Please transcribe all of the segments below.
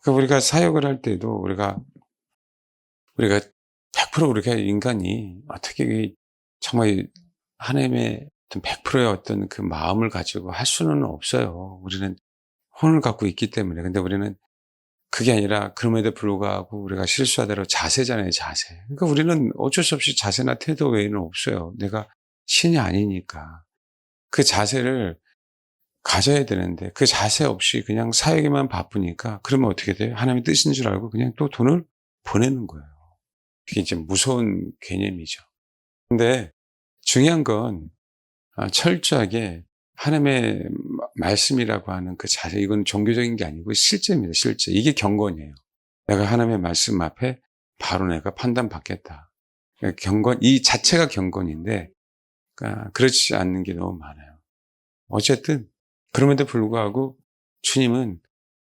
우리가 사역을 할 때도 우리가 100% 우리가 인간이 어떻게 정말 하나님의 어떤 100%의 어떤 그 마음을 가지고 할 수는 없어요. 우리는 혼을 갖고 있기 때문에. 근데 우리는 그게 아니라 그럼에도 불구하고 우리가 실수하더라도 자세잖아요, 자세. 그러니까 우리는 어쩔 수 없이 자세나 태도 외에는 없어요. 내가 신이 아니니까. 그 자세를 가져야 되는데 그 자세 없이 그냥 사역에만 바쁘니까 그러면 어떻게 돼요? 하나님의 뜻인 줄 알고 그냥 또 돈을 보내는 거예요. 그게 이제 무서운 개념이죠. 근데 중요한 건 철저하게 하나님의 말씀이라고 하는 그 자세, 이건 종교적인 게 아니고 실제입니다, 실제. 이게 경건이에요. 내가 하나님의 말씀 앞에 바로 내가 판단받겠다. 그러니까 경건, 이 자체가 경건인데, 그러니까 그렇지 않는 게 너무 많아요. 어쨌든, 그럼에도 불구하고 주님은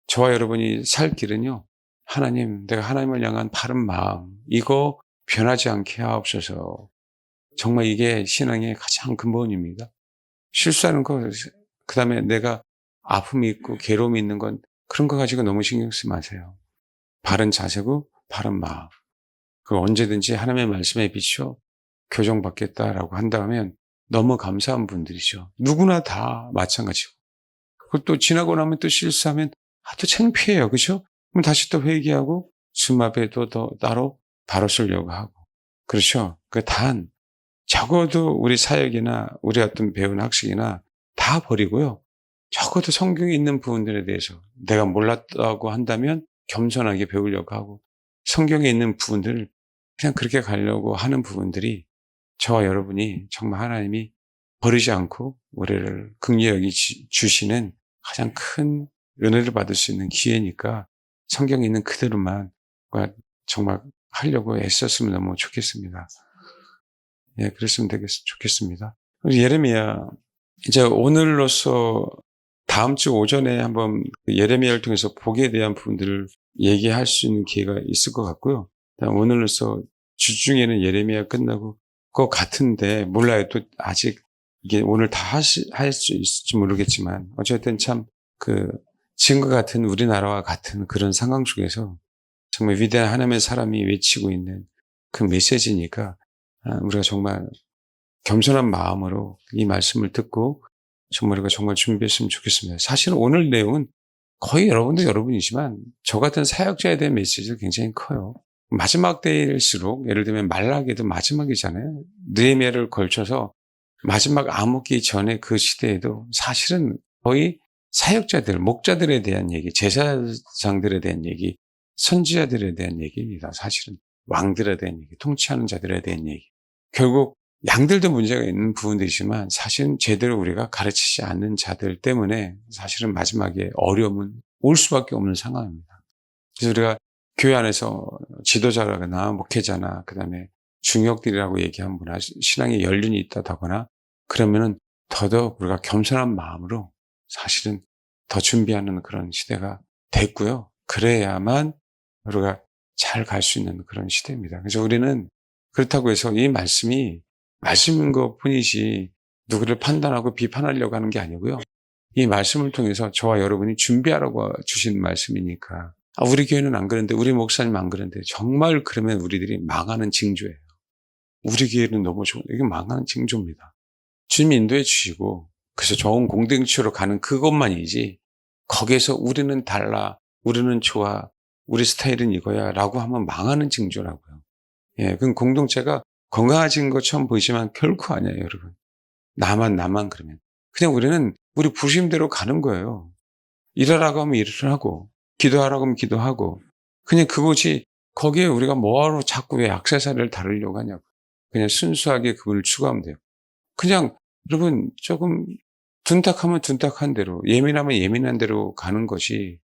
저와 여러분이 살 길은요, 하나님, 내가 하나님을 향한 바른 마음, 이거 변하지 않게 하옵소서. 정말 이게 신앙의 가장 근본입니다. 실수하는 거, 그 다음에 내가 아픔이 있고 괴로움이 있는 건 그런 거 가지고 너무 신경 쓰지 마세요. 바른 자세고 바른 마음. 그 언제든지 하나님의 말씀에 비추어 교정받겠다라고 한다면 너무 감사한 분들이죠. 누구나 다 마찬가지고. 그것도 지나고 나면 또 실수하면 또 창피해요. 그렇죠? 그럼 다시 또 회개하고 주님 앞에 또 따로 바로 쓰려고 하고. 그렇죠? 적어도 우리 사역이나 우리 어떤 배운 학식이나 다 버리고요. 적어도 성경에 있는 부분들에 대해서 내가 몰랐다고 한다면 겸손하게 배우려고 하고, 성경에 있는 부분들을 그냥 그렇게 가려고 하는 부분들이 저와 여러분이 정말 하나님이 버리지 않고 우리를 긍휼히 여기 주시는 가장 큰 은혜를 받을 수 있는 기회니까 성경에 있는 그대로만 정말 하려고 애썼으면 너무 좋겠습니다. 예, 그랬으면 좋겠습니다. 예레미야, 이제 오늘로서 다음 주 오전에 한번 예레미야를 통해서 복에 대한 부분들을 얘기할 수 있는 기회가 있을 것 같고요. 오늘로서 주중에는 예레미야 끝나고 것 같은데, 몰라요. 또 아직 이게 오늘 다 할 수 있을지 모르겠지만, 어쨌든 참 지금과 같은 우리나라와 같은 그런 상황 속에서 정말 위대한 하나님의 사람이 외치고 있는 그 메시지니까, 우리가 정말 겸손한 마음으로 이 말씀을 듣고 정말 우리가 정말 준비했으면 좋겠습니다. 사실은 오늘 내용은 거의 여러분도 여러분이지만 저 같은 사역자에 대한 메시지가 굉장히 커요. 마지막 때일수록, 예를 들면 말라기도 마지막이잖아요. 느헤미야를 걸쳐서 마지막 암흑기 전에 그 시대에도 사실은 거의 사역자들, 목자들에 대한 얘기, 제사장들에 대한 얘기, 선지자들에 대한 얘기입니다. 사실은 왕들에 대한 얘기, 통치하는 자들에 대한 얘기. 결국 양들도 문제가 있는 부분들이지만 사실은 제대로 우리가 가르치지 않는 자들 때문에 사실은 마지막에 어려움은 올 수밖에 없는 상황입니다. 그래서 우리가 교회 안에서 지도자라거나 목회자나 그다음에 중역들이라고 얘기한 분이나 신앙에 연륜이 있다거나 그러면은 더더욱 우리가 겸손한 마음으로 사실은 더 준비하는 그런 시대가 됐고요. 그래야만 우리가 잘 갈 수 있는 그런 시대입니다. 그래서 우리는 그렇다고 해서 이 말씀이 말씀인 것 뿐이지 누구를 판단하고 비판하려고 하는 게 아니고요. 이 말씀을 통해서 저와 여러분이 준비하라고 주신 말씀이니까, 우리 교회는 안 그런데, 우리 목사님 안 그런데, 정말 그러면 우리들이 망하는 징조예요. 우리 교회는 너무 좋은, 이게 망하는 징조입니다. 주님이 인도해 주시고 그래서 좋은 공동체로 가는 그것만이지, 거기에서 우리는 달라, 우리는 좋아, 우리 스타일은 이거야 라고 하면 망하는 징조라고요. 예, 그럼 공동체가 건강해진 것처럼 보이지만 결코 아니에요, 여러분. 나만 그러면. 그냥 우리는 우리 부심대로 가는 거예요. 일하라고 하면 일을 하고, 기도하라고 하면 기도하고, 그냥 그것이, 거기에 우리가 뭐하러 자꾸 왜 액세서리를 다루려고 하냐고. 그냥 순수하게 그분을 추구하면 돼요. 그냥 여러분 조금 둔탁하면 둔탁한 대로, 예민하면 예민한 대로 가는 것이,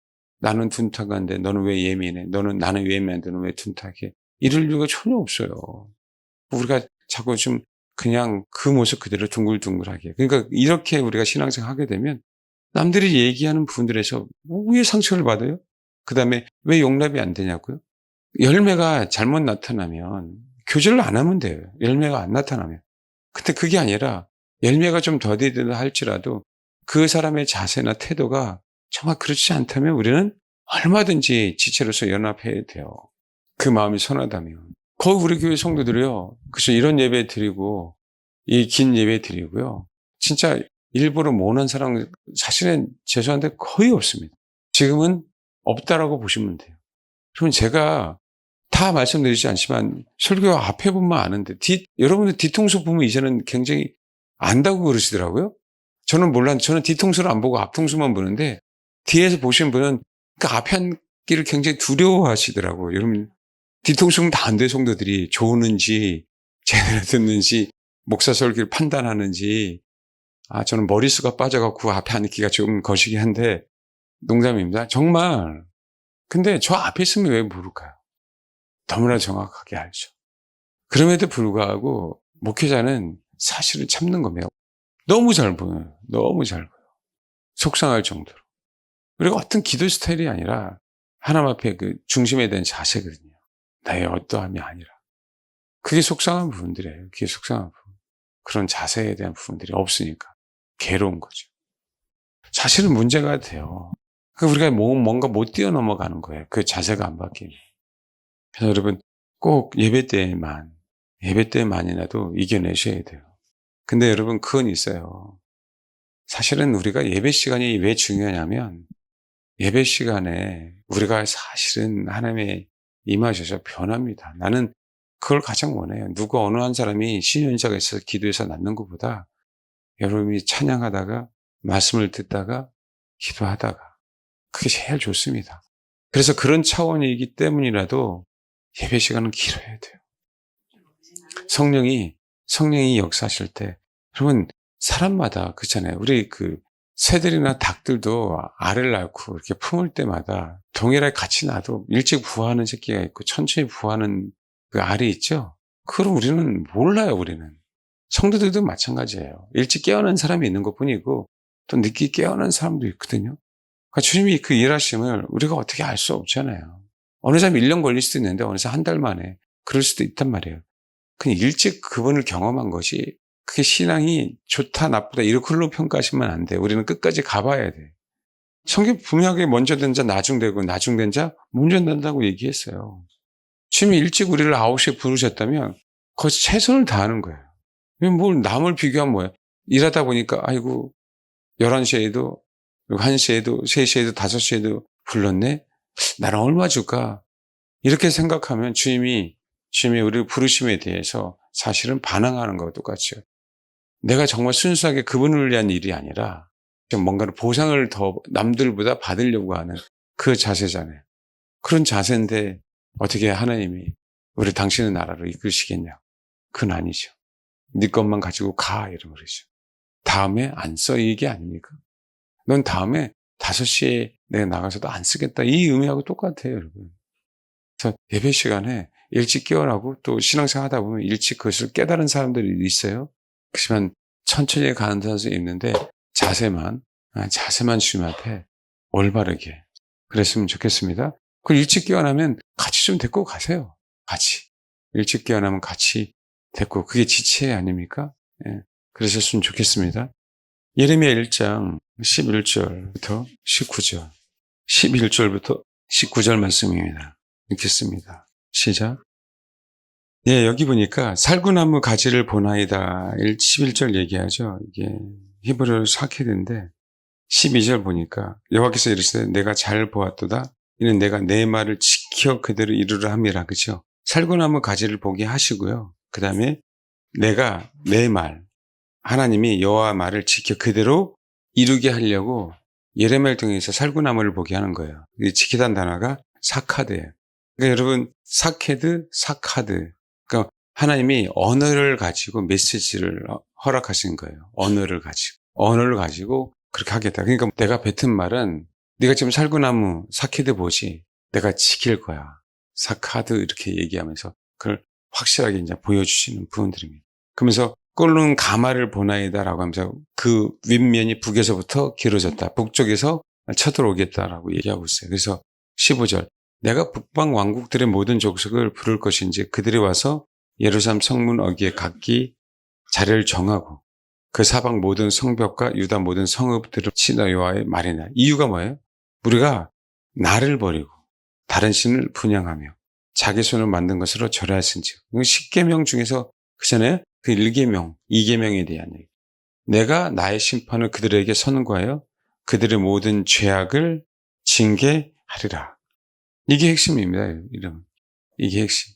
나는 둔탁한데 너는 왜 예민해? 나는 예민한데 너는 왜 둔탁해? 이럴 이유가 전혀 없어요. 우리가 자꾸 좀 그냥 그 모습 그대로 둥글둥글하게. 그러니까 이렇게 우리가 신앙생활 하게 되면 남들이 얘기하는 부분들에서 왜 상처를 받아요? 그 다음에 왜 용납이 안 되냐고요? 열매가 잘못 나타나면 교제를 안 하면 돼요. 열매가 안 나타나면. 근데 그게 아니라 열매가 좀 더디다 할지라도 그 사람의 자세나 태도가 정말 그렇지 않다면 우리는 얼마든지 지체로서 연합해야 돼요. 그 마음이 선하다면. 거의 우리 교회 성도들이요. 그래서 이런 예배 드리고, 이 긴 예배 드리고요. 진짜 일부러 모는 사람 사실은 죄송한데 거의 없습니다. 지금은 없다라고 보시면 돼요. 그러면 제가 다 말씀드리지 않지만 설교 앞에 보면 아는데 여러분들 뒤통수 보면 이제는 굉장히 안다고 그러시더라고요. 저는 몰랐는데 저는 뒤통수를 안 보고 앞통수만 보는데 뒤에서 보신 분은 그 앞에 앉기를 굉장히 두려워하시더라고요. 여러분 뒤통수는 다 안 돼 성도들이 좋은지 제대로 듣는지 목사 설교를 판단하는지 저는 머릿수가 빠져갖고 앞에 앉기가 좀 거시기 한데 농담입니다. 정말. 근데 저 앞에 있으면 왜 모를까요? 너무나 정확하게 알죠. 그럼에도 불구하고 목회자는 사실을 참는 겁니다. 너무 잘 보여요. 너무 잘 보여요. 속상할 정도로. 그리고 어떤 기도 스타일이 아니라 하나님 앞에 그 중심에 대한 자세거든요. 나의 어떠함이 아니라. 그게 속상한 부분들이에요. 그게 속상한 부분. 그런 자세에 대한 부분들이 없으니까 괴로운 거죠. 사실은 문제가 돼요. 우리가 뭔가 못 뛰어넘어가는 거예요. 그 자세가 안 바뀌면. 그래서 여러분 꼭 예배 때만이라도 이겨내셔야 돼요. 근데 여러분 그건 있어요. 사실은 우리가 예배 시간이 왜 중요하냐면 예배 시간에 우리가 사실은 하나님의 임하셔서 변합니다. 나는 그걸 가장 원해요. 누구 어느 한 사람이 신년사가 있어서 기도해서 낫는 것보다 여러분이 찬양하다가 말씀을 듣다가 기도하다가 그게 제일 좋습니다. 그래서 그런 차원이기 때문이라도 예배 시간은 길어야 돼요. 성령이 역사하실 때 여러분 사람마다 그렇잖아요. 우리 그 새들이나 닭들도 알을 낳고 이렇게 품을 때마다 동일하게 같이 놔도 일찍 부화하는 새끼가 있고 천천히 부화하는 그 알이 있죠. 그걸 우리는 몰라요. 우리는 성도들도 마찬가지예요. 일찍 깨어난 사람이 있는 것뿐이고 또 늦게 깨어난 사람도 있거든요. 그러니까 주님이 그 일하심을 우리가 어떻게 알 수 없잖아요. 어느 사람 1년 걸릴 수도 있는데 어느 사람 한 달 만에 그럴 수도 있단 말이에요. 그냥 일찍 그분을 경험한 것이 그게 신앙이 좋다 나쁘다 이렇게로 평가하시면 안 돼요. 우리는 끝까지 가봐야 돼. 성경 분명하게 먼저 된 자 나중되고 나중된 자 먼저 된다고 얘기했어요. 주님이 일찍 우리를 9시에 부르셨다면 거기서 최선을 다하는 거예요. 뭘 남을 비교하면 뭐예요? 일하다 보니까 아이고 11시에도 1시에도 3시에도 5시에도 불렀네? 나는 얼마 줄까? 이렇게 생각하면 주님이 우리를 부르심에 대해서 사실은 반항하는 것과 똑같죠. 내가 정말 순수하게 그분을 위한 일이 아니라 뭔가를 보상을 더 남들보다 받으려고 하는 그 자세잖아요. 그런 자세인데 어떻게 하나님이 우리 당신의 나라로 이끄시겠냐? 그건 아니죠. 네 것만 가지고 가 이러면 그러죠. 다음에 안 써 이게 아닙니까? 넌 다음에 5시에 내가 나가서도 안 쓰겠다 이 의미하고 똑같아요 여러분. 그래서 예배 시간에 일찍 깨어나고 또 신앙생활 하다 보면 일찍 그것을 깨달은 사람들이 있어요. 그렇지만 천천히 가는 사람도 있는데 자세만 주님 앞에 올바르게 그랬으면 좋겠습니다. 그 일찍 깨어나면 같이 좀 데리고 가세요. 같이. 일찍 깨어나면 같이 데리고 그게 지체 아닙니까? 예. 그러셨으면 좋겠습니다. 예레미야 1장 11절부터 19절 11절부터 19절 말씀입니다. 읽겠습니다. 시작. 예, 여기 보니까 살구나무 가지를 보나이다 11절 얘기하죠. 이게 히브리어로 사케드인데 12절 보니까 여호와께서 이르시되 내가 잘 보았도다. 이는 내가 내 말을 지켜 그대로 이루려 함이라. 그죠? 살구나무 가지를 보게 하시고요. 그 다음에 내가 내 말, 하나님이 여호와 말을 지켜 그대로 이루게 하려고 예레미야를 통해서 살구나무를 보게 하는 거예요. 이 지키다는 단어가 사카드예요. 그러니까 여러분 사케드, 사카드. 그러니까 하나님이 언어를 가지고 메시지를 허락하신 거예요. 언어를 가지고 그렇게 하겠다. 그러니까 내가 뱉은 말은 네가 지금 살구나무 사케드 보지 내가 지킬 거야. 사카드 이렇게 얘기하면서 그걸 확실하게 이제 보여주시는 부분들입니다. 그러면서 꼴른 가마를 보나이다라고 하면서 그 윗면이 북에서부터 길어졌다. 북쪽에서 쳐들어오겠다라고 얘기하고 있어요. 그래서 15절 내가 북방 왕국들의 모든 족속을 부를 것인지 그들이 와서 예루살렘 성문 어귀에 각기 자리를 정하고 그 사방 모든 성벽과 유다 모든 성읍들을 치나 여호와의 말이냐. 이유가 뭐예요? 우리가 나를 버리고 다른 신을 분향하며 자기 손을 만든 것으로 절하였은즉. 10계명 중에서 그전에 그 1계명, 2계명에 대한 얘기. 내가 나의 심판을 그들에게 선고하여 그들의 모든 죄악을 징계하리라. 이게 핵심입니다. 이게 핵심.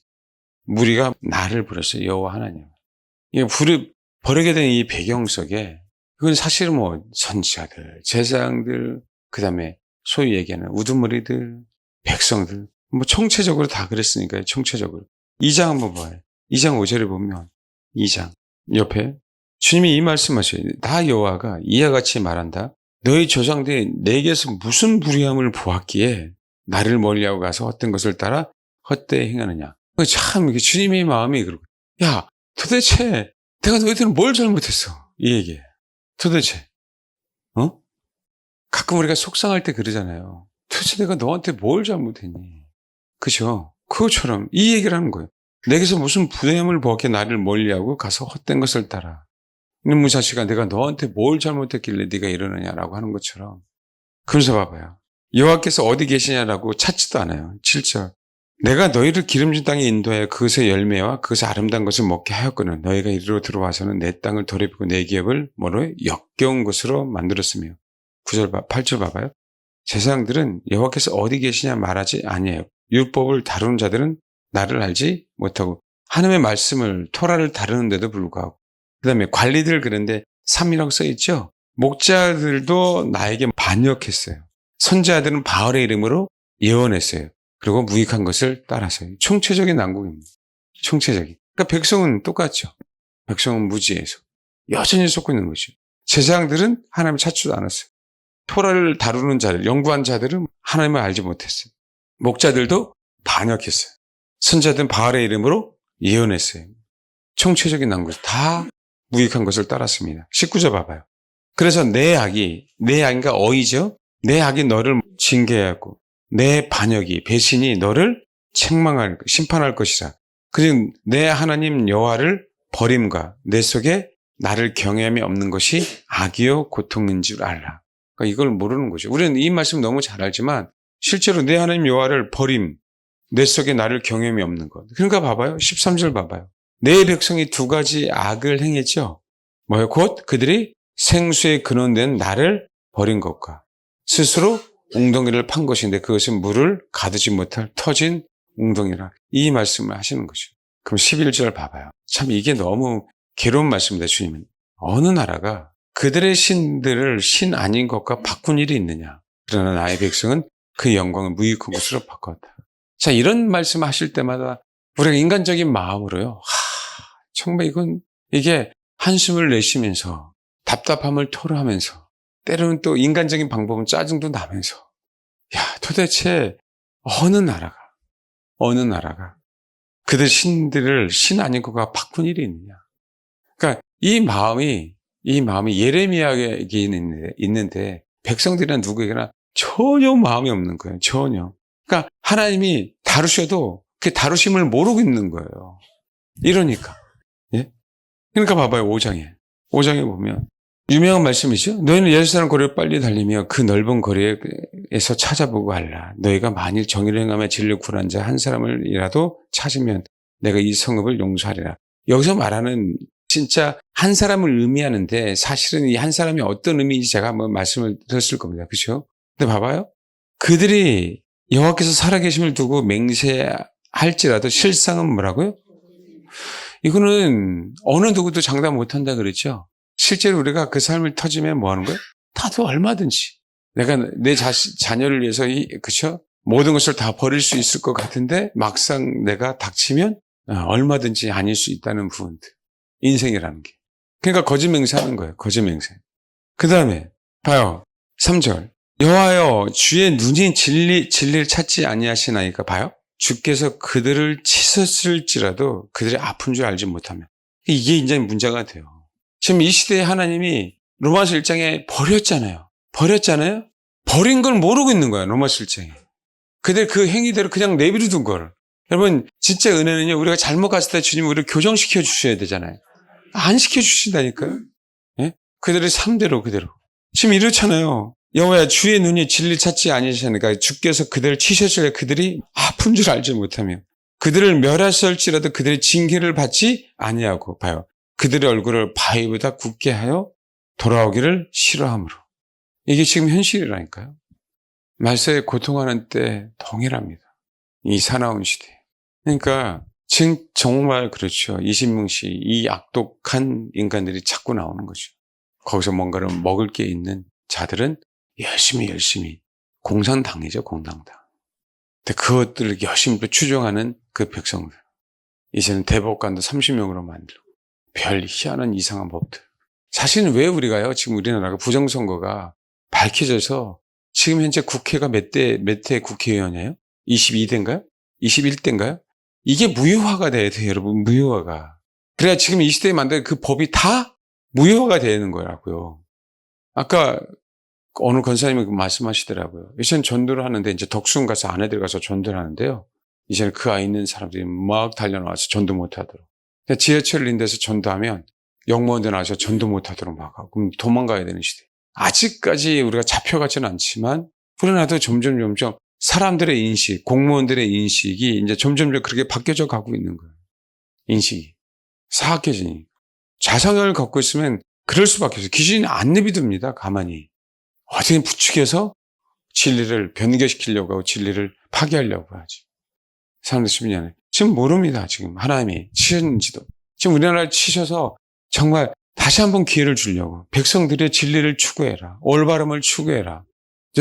무리가 나를 버렸어요. 여호와 하나님. 이게 버리게 된 이 배경 속에 그건 사실은 뭐 선지자들, 제사장들, 그다음에 소위 얘기하는 우두머리들, 백성들, 뭐 총체적으로 다 그랬으니까요. 총체적으로. 2장 한번 봐요. 2장 5절에 보면 2장 옆에 주님이 이 말씀하셔요. 다 여호와가 이와 같이 말한다. 너희 조상들이 내게서 무슨 불의함을 보았기에 나를 멀리하고 가서 헛된 것을 따라 헛되이 행하느냐. 참 주님의 마음이 그러고, 야 도대체 내가 너희들은 뭘 잘못했어? 이 얘기예요. 도대체 가끔 우리가 속상할 때 그러잖아요. 도대체 내가 너한테 뭘 잘못했니? 그죠? 그것처럼 이 얘기를 하는 거예요. 내게서 무슨 불의함을 보았기에 나를 멀리하고 가서 헛된 것을 따라. 이놈의 자식아, 내가 너한테 뭘 잘못했길래 네가 이러느냐라고 하는 것처럼. 그러면서 봐봐요. 여호와께서 어디 계시냐라고 찾지도 않아요. 7절. 내가 너희를 기름진 땅에 인도하여 그것의 열매와 그것의 아름다운 것을 먹게 하였거늘 너희가 이리로 들어와서는 내 땅을 더럽히고 내 기업을 뭐로 역겨운 것으로 만들었으며. 9절, 8절 봐봐요. 제사장들은 여호와께서 어디 계시냐 말하지 아니에요. 율법을 다루는 자들은 나를 알지 못하고 하나님의 말씀을 토라를 다루는데도 불구하고 그 다음에 관리들 그런데 3이라고 써있죠. 목자들도 나에게 반역했어요. 선지자들은 바알의 이름으로 예언했어요. 그리고 무익한 것을 따라서요. 총체적인 난국입니다. 총체적인. 그러니까 백성은 똑같죠. 백성은 무지해서 여전히 속고 있는 것이죠. 제사장들은 하나님을 찾지도 않았어요. 토라를 다루는 자들, 연구한 자들은 하나님을 알지 못했어요. 목자들도 반역했어요. 선지자들은 바알의 이름으로 예언했어요. 총체적인 난국, 다 무익한 것을 따랐습니다. 19절 봐봐요. 그래서 내 악이, 그러니까 어이죠. 내 악이 너를 징계하고 내 반역이, 배신이 너를 심판할 것이라. 그리고 내 하나님 여호와를 버림과 내 속에 나를 경외함이 없는 것이 악이요 고통인 줄 알라. 그러니까 이걸 모르는 거죠. 우리는 이 말씀 너무 잘 알지만 실제로 내 하나님 여호와를 버림, 내 속에 나를 경외함이 없는 것. 그러니까 봐봐요. 13절 봐봐요. 내 백성이 두 가지 악을 행했죠. 뭐요? 곧 그들이 생수에 근원된 나를 버린 것과 스스로 웅덩이를 판 것인데 그것은 물을 가두지 못할 터진 웅덩이라. 이 말씀을 하시는 거죠. 그럼 11절 봐봐요. 참 이게 너무 괴로운 말씀입니다. 주님은. 어느 나라가 그들의 신들을 신 아닌 것과 바꾼 일이 있느냐. 그러나 나의 백성은 그 영광을 무익한 것으로 바꿨다. 자, 이런 말씀 하실 때마다 우리가 인간적인 마음으로요. 정말 이게 한숨을 내쉬면서 답답함을 토로하면서 때로는 또 인간적인 방법은 짜증도 나면서 야, 도대체 어느 나라가 그들 신들을 신 아닌 것과 바꾼 일이 있느냐. 그러니까 이 마음이 예레미야에게 있는데 백성들이나 누구에게나 전혀 마음이 없는 거예요. 전혀. 그러니까 하나님이 다루셔도 그 다루심을 모르고 있는 거예요. 이러니까. 예? 그러니까 봐봐요. 5장에 보면 유명한 말씀이죠. 너희는 예루살렘 거리를 빨리 달리며 그 넓은 거리에서 찾아보고 알라. 너희가 만일 정의를 행하며 진리를 구한 자 한 사람을이라도 찾으면 내가 이 성읍을 용서하리라. 여기서 말하는 진짜 한 사람을 의미하는데 사실은 이 한 사람이 어떤 의미인지 제가 한번 말씀을 드렸을 겁니다. 그렇죠? 근데 봐봐요. 그들이 여호와께서 살아계심을 두고 맹세할지라도 실상은 뭐라고요? 이거는 어느 누구도 장담 못한다 그랬죠. 실제로 우리가 그 삶을 터지면 뭐 하는 거예요? 다도 얼마든지 내가 내 자녀를 위해서 그렇죠? 모든 것을 다 버릴 수 있을 것 같은데 막상 내가 닥치면 얼마든지 아닐 수 있다는 부분들. 인생이라는 게. 그러니까 거짓 맹세하는 거예요. 거짓 맹세. 그 다음에 봐요. 3절. 여호와여 주의 눈이 진리를 찾지 아니하시나이까. 봐요. 주께서 그들을 치셨을지라도 그들이 아픈 줄 알지 못하면. 이게 이제 문제가 돼요. 지금 이 시대에 하나님이 로마서 1장에 버렸잖아요. 버린 걸 모르고 있는 거예요. 로마서 1장에. 그들 그 행위대로 그냥 내버려 둔 걸. 여러분 진짜 은혜는요. 우리가 잘못 갔을 때 주님이 우리를 교정시켜 주셔야 되잖아요. 안 시켜 주신다니까요. 예? 그들의 삶대로 그대로. 지금 이렇잖아요. 여호와야 주의 눈이 진리 찾지 아니하시니까 주께서 그들을 치셨을 때 그들이 아픈 줄 알지 못하며 그들을 멸하실지라도 그들의 징계를 받지 아니하고 봐요. 그들의 얼굴을 바위보다 굳게 하여 돌아오기를 싫어함으로. 이게 지금 현실이라니까요. 말세에 고통하는 때 동일합니다. 이 사나운 시대. 그러니까 지금 정말 그렇죠. 이신명시 이 악독한 인간들이 자꾸 나오는 거죠. 거기서 뭔가를 먹을 게 있는 자들은 열심히 공산당이죠. 공산당. 근데 그것들을 열심히 또 추종하는 그 백성들. 이제는 대법관도 30명으로 만들고 별 희한한 이상한 법들. 사실은 왜 우리가요? 지금 우리나라가 부정선거가 밝혀져서 지금 현재 국회가 몇 대 국회의원이에요? 22대인가요? 21대인가요? 이게 무효화가 돼야 돼요, 여러분. 무효화가. 그래야 지금 이 시대에 만든 그 법이 다 무효화가 되는 거라고요. 아까 어느 권사님이 말씀하시더라고요. 이제는 전도를 하는데 이제 덕순 가서 아내들 가서 전도를 하는데요. 이제는 그 아이 있는 사람들이 막 달려나와서 전도 못하도록. 지하철 있는 데서 전도하면 영무원들 나와서 전도 못하도록 막 하고 그럼 도망가야 되는 시대. 아직까지 우리가 잡혀가지는 않지만 그러나도 점점 사람들의 인식, 공무원들의 인식이 이제 점점 그렇게 바뀌어져 가고 있는 거예요. 인식이. 사악해지니. 자성을 갖고 있으면 그럴 수밖에 없어요. 귀신이 안 내비둡니다. 가만히. 어떻게 부추겨서 진리를 변개시키려고 하고 진리를 파괴하려고 하지. 사람들 수준이 지금 모릅니다. 지금 하나님이 치셨는지도. 지금 우리나라를 치셔서 정말 다시 한번 기회를 주려고. 백성들의 진리를 추구해라. 올바름을 추구해라.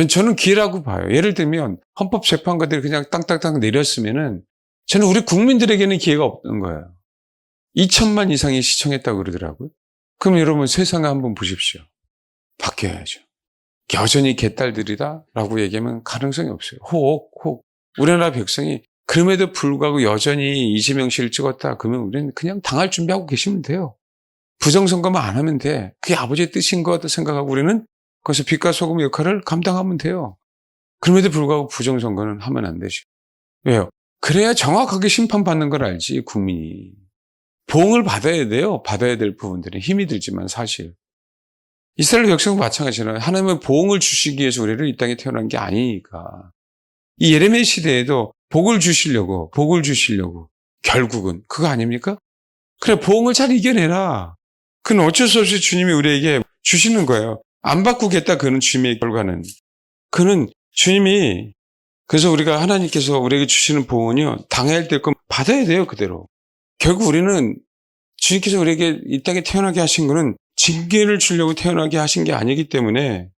저는 기회라고 봐요. 예를 들면 헌법재판관들이 그냥 땅땅땅 내렸으면은 저는 우리 국민들에게는 기회가 없는 거예요. 2천만 이상이 시청했다고 그러더라고요. 그럼 여러분 세상을 한번 보십시오. 바뀌어야죠. 여전히 개딸들이다라고 얘기하면 가능성이 없어요. 혹. 우리나라 백성이 그럼에도 불구하고 여전히 이재명 씨를 찍었다. 그러면 우리는 그냥 당할 준비하고 계시면 돼요. 부정선거만 안 하면 돼. 그게 아버지의 뜻인 것 같다 생각하고 우리는 거기서 빛과 소금 역할을 감당하면 돼요. 그럼에도 불구하고 부정선거는 하면 안 되죠. 왜요? 그래야 정확하게 심판받는 걸 알지 국민이. 보응을 받아야 돼요. 받아야 될 부분들이 힘이 들지만 사실. 이스라엘 백성도 마찬가지잖아요. 하나님은 보응을 주시기 위해서 우리를 이 땅에 태어난 게 아니니까. 이 예레미야 시대에도 복을 주시려고 결국은 그거 아닙니까? 그래 보응을 잘 이겨내라. 그건 어쩔 수 없이 주님이 우리에게 주시는 거예요. 안 바꾸겠다 그는 주님의 결과는. 그는 주님이 그래서 우리가 하나님께서 우리에게 주시는 보응은요. 당해야 될 건 받아야 돼요. 그대로. 결국 우리는 주님께서 우리에게 이 땅에 태어나게 하신 거는 징계를 주려고 태어나게 하신 게 아니기 때문에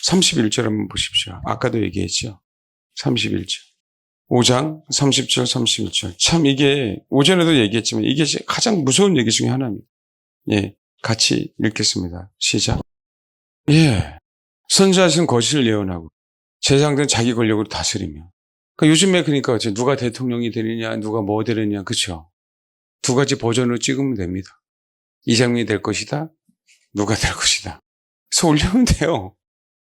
31절 한번 보십시오. 아까도 얘기했죠. 31절. 5장 30절 31절. 참 이게 오전에도 얘기했지만 이게 가장 무서운 얘기 중에 하나입니다. 예, 같이 읽겠습니다. 시작. 예, 선지자는 거짓을 예언하고 제장들은 자기 권력으로 다스리며. 그러니까 요즘에 그러니까 누가 대통령이 되느냐 누가 뭐 되느냐 그렇죠. 두 가지 버전으로 찍으면 됩니다. 이재명이 될 것이다. 누가 될 것이다. 그래서 올리면 돼요.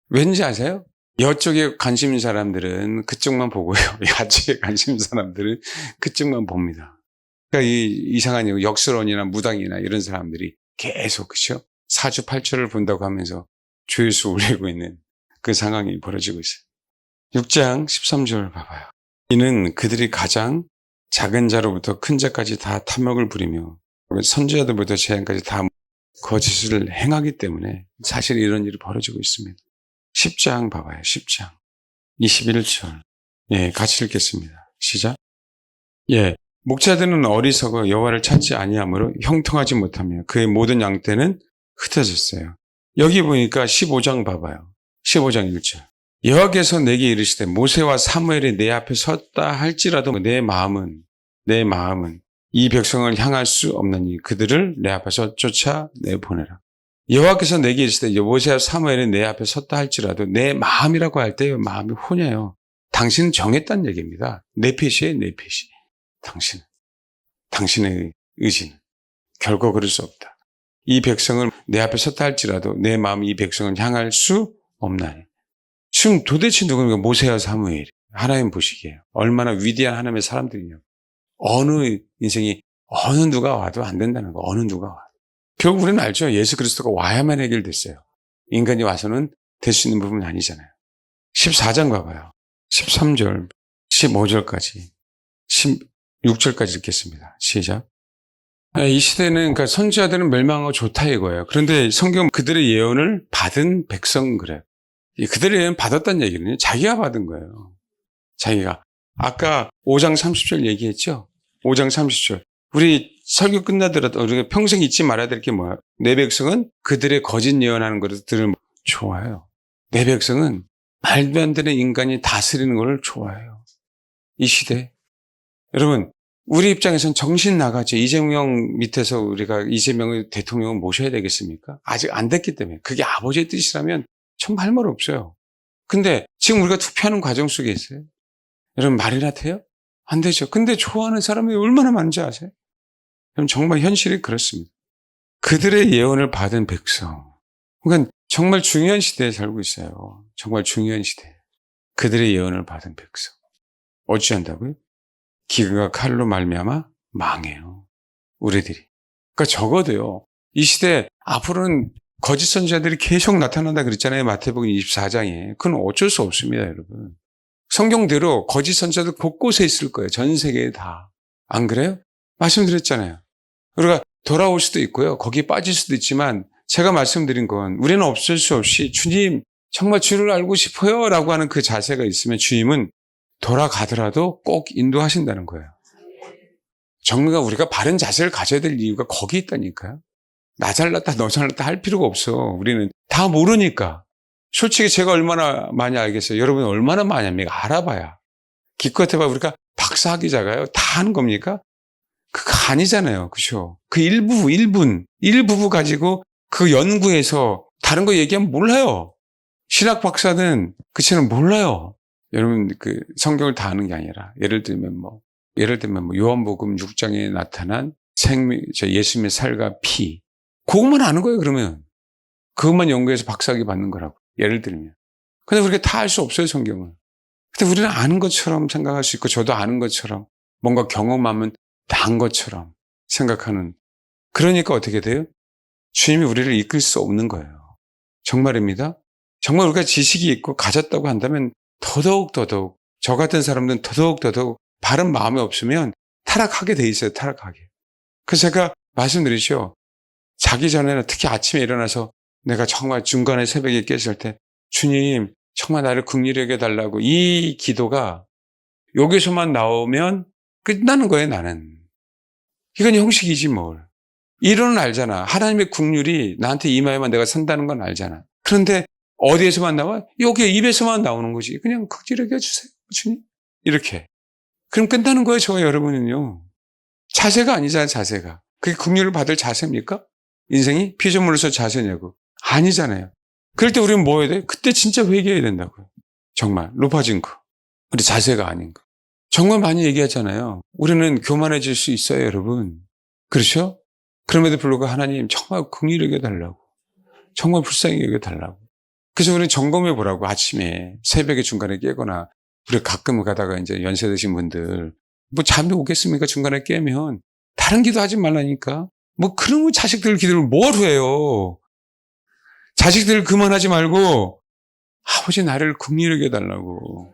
왠지 아세요? 여쪽에 관심 있는 사람들은 그쪽만 보고요. 야쪽에 관심 있는 사람들은 그쪽만 봅니다. 그러니까 이 이상한 역설원이나 무당이나 이런 사람들이 계속 그렇죠? 사주팔절을 본다고 하면서 조회수 올리고 있는 그 상황이 벌어지고 있어요. 6장 13절 봐봐요. 이는 그들이 가장 작은 자로부터 큰 자까지 다 탐욕을 부리며 선지자들부터 제한까지 다 거짓을 행하기 때문에 사실 이런 일이 벌어지고 있습니다. 10장 봐봐요. 10장 21절. 예, 같이 읽겠습니다. 시작. 예, 목자들은 어리석어 여호와를 찾지 아니하므로 형통하지 못하며 그의 모든 양떼는 흩어졌어요. 여기 보니까 15장 봐봐요. 15장 1절. 여호와께서 내게 이르시되 모세와 사무엘이 내 앞에 섰다 할지라도 내 마음은 이 백성을 향할 수 없느니 그들을 내 앞에서 쫓아내보내라. 여호와께서 내게 이르시되 모세와 사무엘이 내 앞에 섰다 할지라도 내 마음이라고 할 때 마음이 혼이에요. 당신은 정했다는 얘기입니다. 내 패시에 내 패시. 당신의 의지는 결코 그럴 수 없다. 이 백성을 내 앞에 섰다 할지라도 내 마음이 이 백성을 향할 수 없나니. 지금 도대체 누구입니까? 모세와 사무엘. 하나님 보시기에 얼마나 위대한 하나님의 사람들이냐. 어느 인생이 어느 누가 와도 안 된다는 거. 어느 누가 와도. 결국 우리는 알죠. 예수 그리스도가 와야만 해결됐어요. 인간이 와서는 될 수 있는 부분이 아니잖아요. 14장 봐봐요. 13절, 15절까지, 16절까지 읽겠습니다. 시작. 이 시대는, 그러니까 선지자들은 멸망하고 좋다 이거예요. 그런데 성경 그들의 예언을 받은 백성은 그래요. 그들의 예언 받았다는 얘기는 자기가 받은 거예요. 자기가. 아까 5장 30절 얘기했죠? 5장 30절. 우리 설교 끝나더라도 우리가 평생 잊지 말아야 될 게 뭐야? 내 백성은 그들의 거짓 예언하는 것을 들으면 좋아해요. 내 백성은 말도 안 되는 인간이 다스리는 걸 좋아해요. 이 시대. 여러분, 우리 입장에서는 정신 나가죠. 이재명 밑에서 우리가 이재명의 대통령을 모셔야 되겠습니까? 아직 안 됐기 때문에. 그게 아버지의 뜻이라면 정말 할 말 없어요. 근데 지금 우리가 투표하는 과정 속에 있어요. 여러분, 말이나 돼요? 안 되죠. 근데 좋아하는 사람이 얼마나 많은지 아세요? 여러분, 정말 현실이 그렇습니다. 그들의 예언을 받은 백성. 그러니까 정말 중요한 시대에 살고 있어요. 정말 중요한 시대. 그들의 예언을 받은 백성. 어찌한다고요? 기근과 칼로 말미암아 망해요. 우리들이. 그러니까 적어도요. 이 시대 앞으로는 거짓 선지자들이 계속 나타난다 그랬잖아요. 마태복음 24장에. 그건 어쩔 수 없습니다, 여러분. 성경대로 거짓 선지자들 곳곳에 있을 거예요. 전 세계에 다. 안 그래요? 말씀드렸잖아요. 우리가 돌아올 수도 있고요. 거기에 빠질 수도 있지만 제가 말씀드린 건 우리는 어쩔 수 없이 주님 정말 주를 알고 싶어요 라고 하는 그 자세가 있으면 주님은 돌아가더라도 꼭 인도하신다는 거예요. 정말 우리가 바른 자세를 가져야 될 이유가 거기 있다니까요. 나 잘났다 너 잘났다 할 필요가 없어. 우리는 다 모르니까. 솔직히 제가 얼마나 많이 알겠어요. 여러분 얼마나 많이 합니까? 알아봐야. 기껏 해봐 우리가 박사학위자가요. 다 하는 겁니까? 그거 아니잖아요. 그죠? 그 일부분 가지고 그 연구해서 다른 거 얘기하면 몰라요. 신학 박사는 그처럼 몰라요. 여러분 그 성경을 다 아는 게 아니라 예를 들면 요한복음 6장에 나타난 예수님의 살과 피 그것만 아는 거예요. 그러면 그것만 연구해서 박사학위 받는 거라고 예를 들면. 근데 우리가 다 알 수 없어요. 성경을. 근데 우리는 아는 것처럼 생각할 수 있고 저도 아는 것처럼 뭔가 경험하면 다 한 것처럼 생각하는. 그러니까 어떻게 돼요? 주님이 우리를 이끌 수 없는 거예요. 정말입니다. 정말 우리가 지식이 있고 가졌다고 한다면 더더욱 저 같은 사람들은 더더욱 바른 마음이 없으면 타락하게 돼 있어요. 타락하게. 그래서 제가 말씀드리죠. 자기 전에는 특히 아침에 일어나서 내가 정말 중간에 새벽에 깼을 때 주님 정말 나를 긍휼히 여겨달라고 이 기도가 여기서만 나오면 끝나는 거예요. 나는. 이건 형식이지 뭘. 이론은 알잖아. 하나님의 긍휼이 나한테 임하여만 내가 산다는 건 알잖아. 그런데 어디에서만 나와? 여기 입에서만 나오는 거지. 그냥 극지를 여겨주세요. 주님. 이렇게. 그럼 끝나는 거예요. 저와 여러분은요. 자세가 아니잖아요. 자세가. 그게 긍휼을 받을 자세입니까? 인생이 피조물로서 자세냐고. 아니잖아요. 그럴 때 우리는 뭐 해야 돼? 그때 진짜 회개해야 된다고요. 정말 높아진 거. 우리 자세가 아닌 거. 정말 많이 얘기하잖아요. 우리는 교만해질 수 있어요. 여러분. 그렇죠? 그럼에도 불구하고 하나님 정말 긍휼히 여겨달라고. 정말 불쌍히 여겨달라고. 그래서 우리는 점검해 보라고. 아침에 새벽에 중간에 깨거나 우리 가끔 가다가 이제 연세 드신 분들 뭐 잠이 오겠습니까? 중간에 깨면 다른 기도 하지 말라니까. 뭐 그런 자식들 기도를 뭘 해요. 자식들 그만하지 말고 아버지 나를 긍휼히 여겨달라고.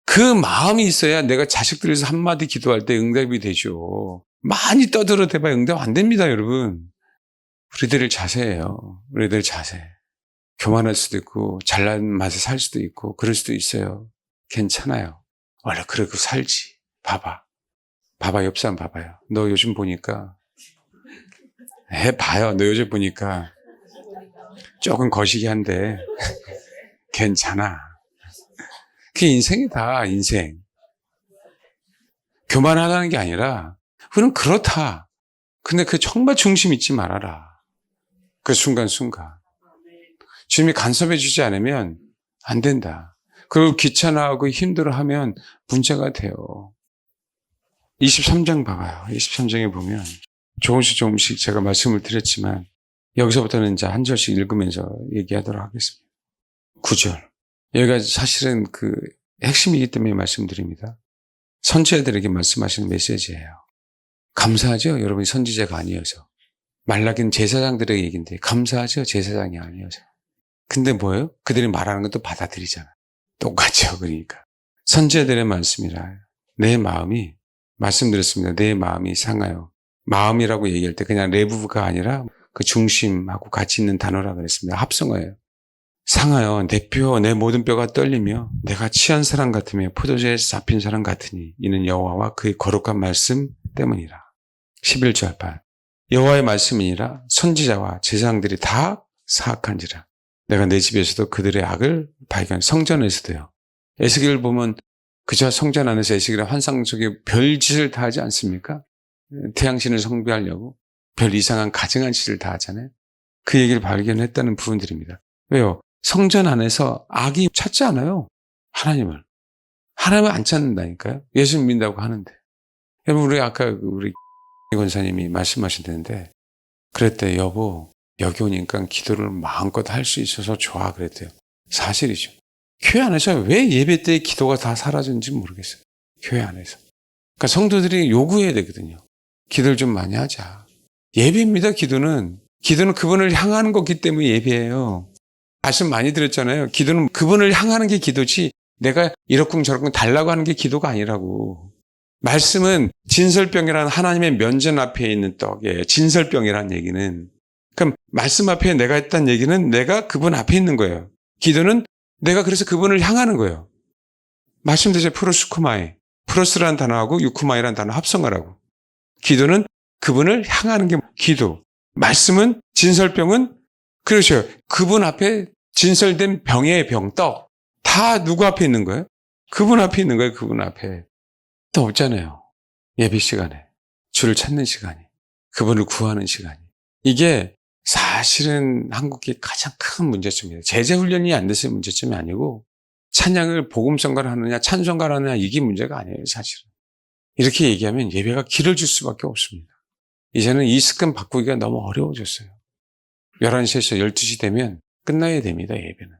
그 마음이 있어야 내가 자식들에서 한마디 기도할 때 응답이 되죠. 많이 떠들어대봐야 응답 안 됩니다, 여러분. 우리들 자세예요. 우리들 자세. 교만할 수도 있고 잘난 맛에 살 수도 있고 그럴 수도 있어요. 괜찮아요. 원래 그러고 살지. 봐봐. 옆 사람 봐봐요. 너 요즘 보니까 봐요. 너 요즘 보니까 조금 거시기한데 괜찮아. 그게 인생이다. 인생. 교만하다는 게 아니라 그건 그렇다. 근데 그 정말 중심 잊지 말아라. 그 순간순간. 주님이 간섭해 주지 않으면 안 된다. 그리고 귀찮아하고 힘들어하면 문제가 돼요. 23장 봐봐요. 23장에 보면 조금씩 제가 말씀을 드렸지만 여기서부터는 이제 한 절씩 읽으면서 얘기하도록 하겠습니다. 9절. 여기가 사실은 그 핵심이기 때문에 말씀드립니다. 선지자들에게 말씀하시는 메시지예요. 감사하죠? 여러분이 선지자가 아니어서. 말라기는 제사장들의 얘기인데 감사하죠? 제사장이 아니어서. 근데 뭐예요? 그들이 말하는 것도 받아들이잖아. 똑같죠. 그러니까. 선지자들의 말씀이라. 내 마음이, 말씀드렸습니다. 내 마음이 상하여. 마음이라고 얘기할 때 그냥 내부가 아니라 그 중심하고 같이 있는 단어라 그랬습니다. 합성어예요. 상하여 내 모든 뼈가 떨리며 내가 취한 사람 같으며 포도주에 잡힌 사람 같으니 이는 여호와와 그의 거룩한 말씀 때문이라. 11절 8. 여호와의 말씀이니라 선지자와 제사장들이 다 사악한지라. 내가 내 집에서도 그들의 악을 발견, 성전에서도요. 에스겔을 보면 그저 성전 안에서 에스겔의 환상 속에 별짓을 다 하지 않습니까? 태양신을 숭배하려고 별 이상한 가증한 짓을 다 하잖아요. 그 얘기를 발견했다는 부분들입니다. 왜요? 성전 안에서 악이 찾지 않아요. 하나님을 안 찾는다니까요. 예수 믿는다고 하는데. 여러분, 우리 아까 우리 권사님이 말씀하셨는데 그랬대. 여보, 여기 오니까 기도를 마음껏 할 수 있어서 좋아 그랬대요. 사실이죠. 교회 안에서 왜 예배 때 기도가 다 사라졌는지 모르겠어요. 교회 안에서. 그러니까 성도들이 요구해야 되거든요. 기도를 좀 많이 하자. 예배입니다. 기도는 그분을 향하는 거기 때문에 예배예요. 말씀 많이 드렸잖아요. 기도는 그분을 향하는 게 기도지 내가 이렇쿵 저렇쿵 달라고 하는 게 기도가 아니라고. 말씀은 진설병이라는 하나님의 면전 앞에 있는 떡이에요. 진설병이라는 얘기는. 그럼 말씀 앞에 내가 했다는 얘기는 내가 그분 앞에 있는 거예요. 기도는 내가 그래서 그분을 향하는 거예요. 말씀대로 프로스쿠마이. 프로스라는 단어하고 유쿠마이라는 단어 합성하라고. 기도는 그분을 향하는 게 기도. 말씀은 진설병은 그렇죠. 그분 앞에 진설된 병의 병떡. 다 누구 앞에 있는 거예요? 그분 앞에 있는 거예요. 그분 앞에. 또 없잖아요. 예배 시간에. 주를 찾는 시간이. 그분을 구하는 시간이. 이게 사실은 한국의 가장 큰 문제점이에요. 제재 훈련이 안 돼서 문제점이 아니고 찬양을 복음성가를 하느냐 찬송가를 하느냐 이게 문제가 아니에요. 사실은. 이렇게 얘기하면 예배가 길을 줄 수밖에 없습니다. 이제는 이 습관 바꾸기가 너무 어려워졌어요. 11시에서 12시 되면 끝나야 됩니다. 예배는.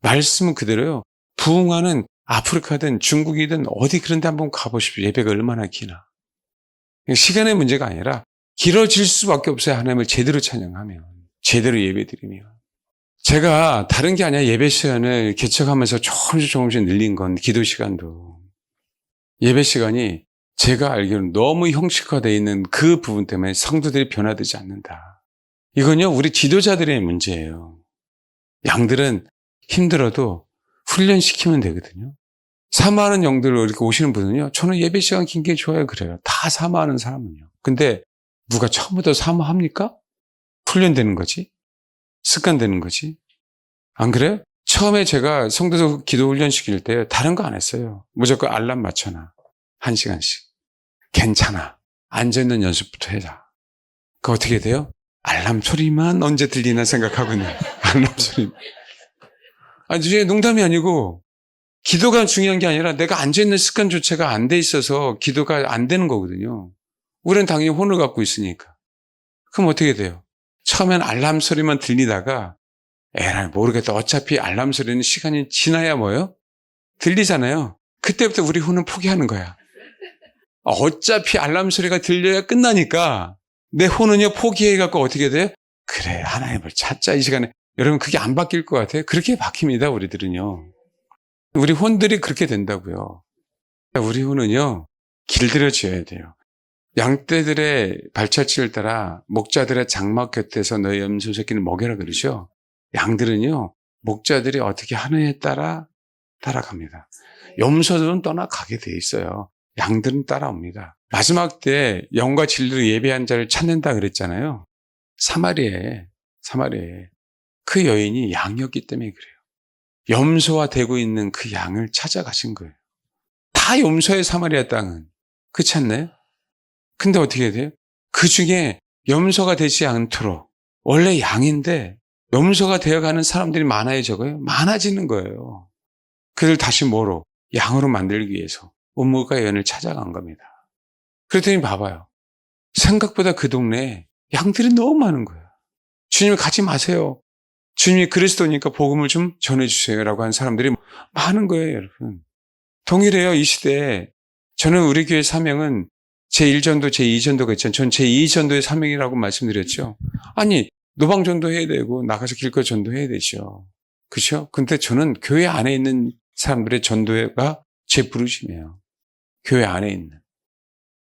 말씀은 그대로요. 부흥하는 아프리카든 중국이든 어디 그런 데 한번 가보십시오. 예배가 얼마나 기나. 시간의 문제가 아니라 길어질 수밖에 없어요. 하나님을 제대로 찬양하면. 제대로 예배드리면. 제가 다른 게 아니라 예배 시간을 개척하면서 조금씩 늘린 건 기도 시간도. 예배 시간이 제가 알기로는 너무 형식화되어 있는 그 부분 때문에 성도들이 변화되지 않는다. 이건요, 우리 지도자들의 문제예요. 양들은 힘들어도 훈련시키면 되거든요. 사모하는 영들로 이렇게 오시는 분은요, 저는 예배 시간 긴 게 좋아요. 그래요. 다 사모하는 사람은요. 근데 누가 처음부터 사모합니까? 훈련되는 거지. 습관되는 거지. 안 그래요? 처음에 제가 성도들 기도 훈련 시킬 때 다른 거 안 했어요. 무조건 알람 맞춰놔. 1시간씩. 괜찮아. 앉아있는 연습부터 해라. 그 어떻게 돼요? 알람 소리만 언제 들리나 생각하고는 알람 소리. 아니, 이게 농담이 아니고 기도가 중요한 게 아니라 내가 앉아있는 습관조차가 안 돼 있어서 기도가 안 되는 거거든요. 우리는 당연히 혼을 갖고 있으니까. 그럼 어떻게 돼요? 처음엔 알람 소리만 들리다가 에라이 모르겠다. 어차피 알람 소리는 시간이 지나야 뭐예요? 들리잖아요. 그때부터 우리 혼은 포기하는 거야. 어차피 알람 소리가 들려야 끝나니까 내 혼은요 포기해갖고 어떻게 돼요? 그래 하나님을 찾자 이 시간에. 여러분 그게 안 바뀔 것 같아요? 그렇게 바뀝니다. 우리들은요. 우리 혼들이 그렇게 된다고요. 우리 혼은요 길들여져야 돼요. 양떼들의 발자취를 따라 목자들의 장막 곁에서 너희 염소 새끼를 먹여라 그러죠. 양들은요 목자들이 어떻게 하느냐에 따라 따라갑니다. 염소들은 떠나가게 돼 있어요. 양들은 따라옵니다. 마지막 때 영과 진리로 예배한 자를 찾는다 그랬잖아요. 사마리아에 그 여인이 양이었기 때문에 그래요. 염소화 되고 있는 그 양을 찾아가신 거예요. 다 염소의 사마리아 땅은. 그렇지 않나요? 근데 어떻게 돼요? 그 중에 염소가 되지 않도록 원래 양인데 염소가 되어가는 사람들이 많아져요. 많아지는 거예요. 그들 다시 뭐로? 양으로 만들기 위해서 온몸과 연을 찾아간 겁니다. 그랬더니 봐봐요. 생각보다 그 동네에 양들이 너무 많은 거예요. 주님 가지 마세요. 주님이 그리스도니까 복음을 좀 전해주세요 라고 하는 사람들이 많은 거예요. 여러분. 동일해요. 이 시대에. 저는 우리 교회 사명은 제1전도, 제2전도가 있잖아요. 전 제2전도의 사명이라고 말씀드렸죠. 아니 노방전도 해야 되고 나가서 길거리 전도해야 되죠. 그렇죠? 근데 저는 교회 안에 있는 사람들의 전도가 제 부르심이에요. 교회 안에 있는.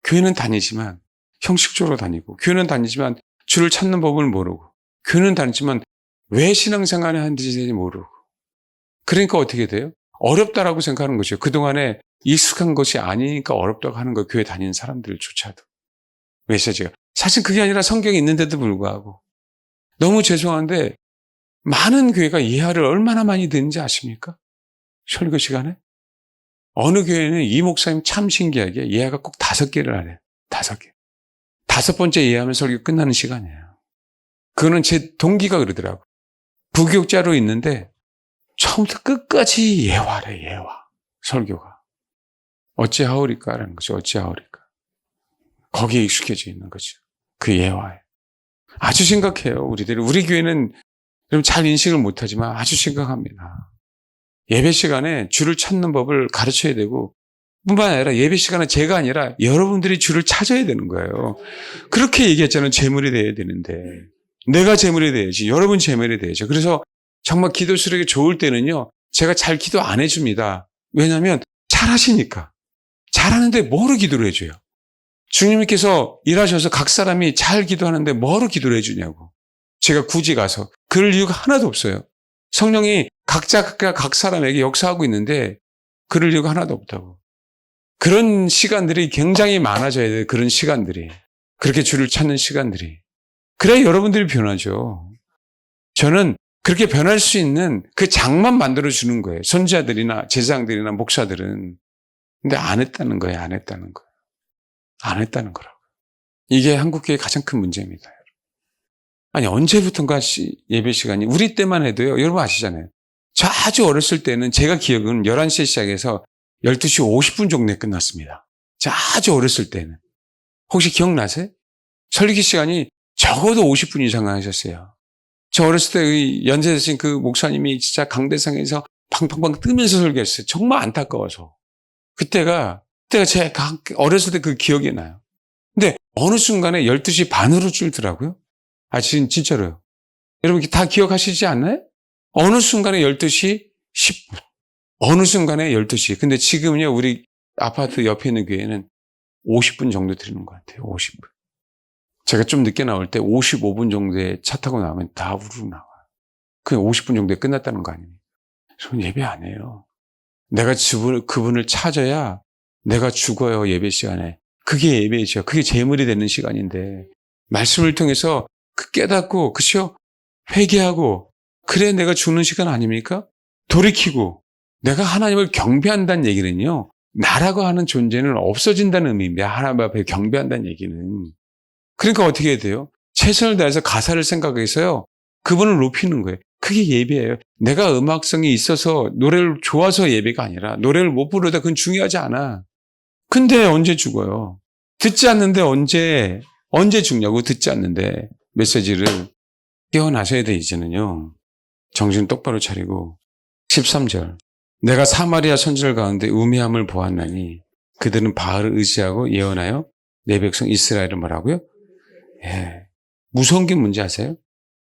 교회는 다니지만 형식적으로 다니고, 교회는 다니지만 주를 찾는 법을 모르고, 교회는 다니지만 왜 신앙생활을 하는지 모르고. 그러니까 어떻게 돼요? 어렵다라고 생각하는 거죠. 그동안에 익숙한 것이 아니니까 어렵다고 하는 거예요. 교회 다니는 사람들조차도. 메시지가. 사실 그게 아니라 성경에 있는데도 불구하고. 너무 죄송한데 많은 교회가 예화를 얼마나 많이 듣는지 아십니까? 설교 시간에? 어느 교회는 이 목사님 참 신기하게 예화가 꼭 5개를 하래요. 5개. 5번째 예화하면 설교 끝나는 시간이에요. 그거는 제 동기가 그러더라고. 부교육자로 있는데 처음부터 끝까지 예화래, 예화. 설교가. 어찌하오리까라는 거죠. 어찌하오리까. 거기에 익숙해져 있는 거죠. 그 예화에. 아주 심각해요, 우리들이. 우리 교회는 좀 잘 인식을 못하지만 아주 심각합니다. 예배 시간에 주를 찾는 법을 가르쳐야 되고, 뿐만 아니라 예배 시간은 제가 아니라 여러분들이 주를 찾아야 되는 거예요. 그렇게 얘기했잖아요. 제물이 돼야 되는데. 내가 제물이 돼야지. 여러분 제물이 돼야죠. 그래서 정말 기도 수력이 좋을 때는요, 제가 잘 기도 안 해줍니다. 왜냐하면 잘하시니까. 잘하는데 뭐로 기도를 해줘요? 주님께서 일하셔서 각 사람이 잘 기도하는데 뭐로 기도를 해주냐고. 제가 굳이 가서. 그럴 이유가 하나도 없어요. 성령이 각자 각 사람에게 역사하고 있는데 그럴 이유가 하나도 없다고. 그런 시간들이 굉장히 많아져야 돼요. 그런 시간들이. 그렇게 주를 찾는 시간들이. 그래야 여러분들이 변하죠. 저는 그렇게 변할 수 있는 그 장만 만들어주는 거예요. 선지자들이나 제사장들이나 목사들은. 근데 안 했다는 거예요. 안 했다는 거예요. 안 했다는 거라고. 이게 한국교회의 가장 큰 문제입니다. 아니, 언제부턴가 예배 시간이, 우리 때만 해도요, 여러분 아시잖아요. 저 아주 어렸을 때는 제가 기억은 11시에 시작해서 12시 50분 정도에 끝났습니다. 저 아주 어렸을 때는. 혹시 기억나세요? 설교 시간이 적어도 50분 이상 하셨어요. 저 어렸을 때 연세되신 그 목사님이 진짜 강대상에서 팡팡팡 뜨면서 설교했어요. 정말 안타까워서. 그때가 제가 어렸을 때 그 기억이 나요. 근데 어느 순간에 12시 반으로 줄더라고요. 아, 진짜로요. 여러분 다 기억하시지 않나요? 어느 순간에 12시 10분. 어느 순간에 12시. 근데 지금은요, 우리 아파트 옆에 있는 교회는 50분 정도 드리는 것 같아요. 50분. 제가 좀 늦게 나올 때 55분 정도에 차 타고 나오면 다 우르르 나와요. 그냥 50분 정도에 끝났다는 거 아닙니까? 저는 예배 안 해요. 내가 그분을 찾아야 내가 죽어요, 예배 시간에. 그게 예배죠. 그게 제물이 되는 시간인데, 말씀을 통해서 깨닫고, 그쵸? 회개하고, 그래 내가 죽는 시간 아닙니까? 돌이키고, 내가 하나님을 경배한다는 얘기는요, 나라고 하는 존재는 없어진다는 의미입니다. 하나님 앞에 경배한다는 얘기는. 그러니까 어떻게 해야 돼요? 최선을 다해서 가사를 생각해서요, 그분을 높이는 거예요. 그게 예배예요. 내가 음악성이 있어서 노래를 좋아서 예배가 아니라, 노래를 못 부르다 그건 중요하지 않아. 근데 언제 죽어요? 듣지 않는데 언제 죽냐고. 듣지 않는데 메시지를. 깨어나셔야 돼. 이제는요. 정신 똑바로 차리고. 13절. 내가 사마리아 선지자들 가운데 우매함을 보았나니 그들은 바알을 의지하고 예언하여 내 백성 이스라엘을 뭐라고요? 예. 무서운 게 뭔지 아세요?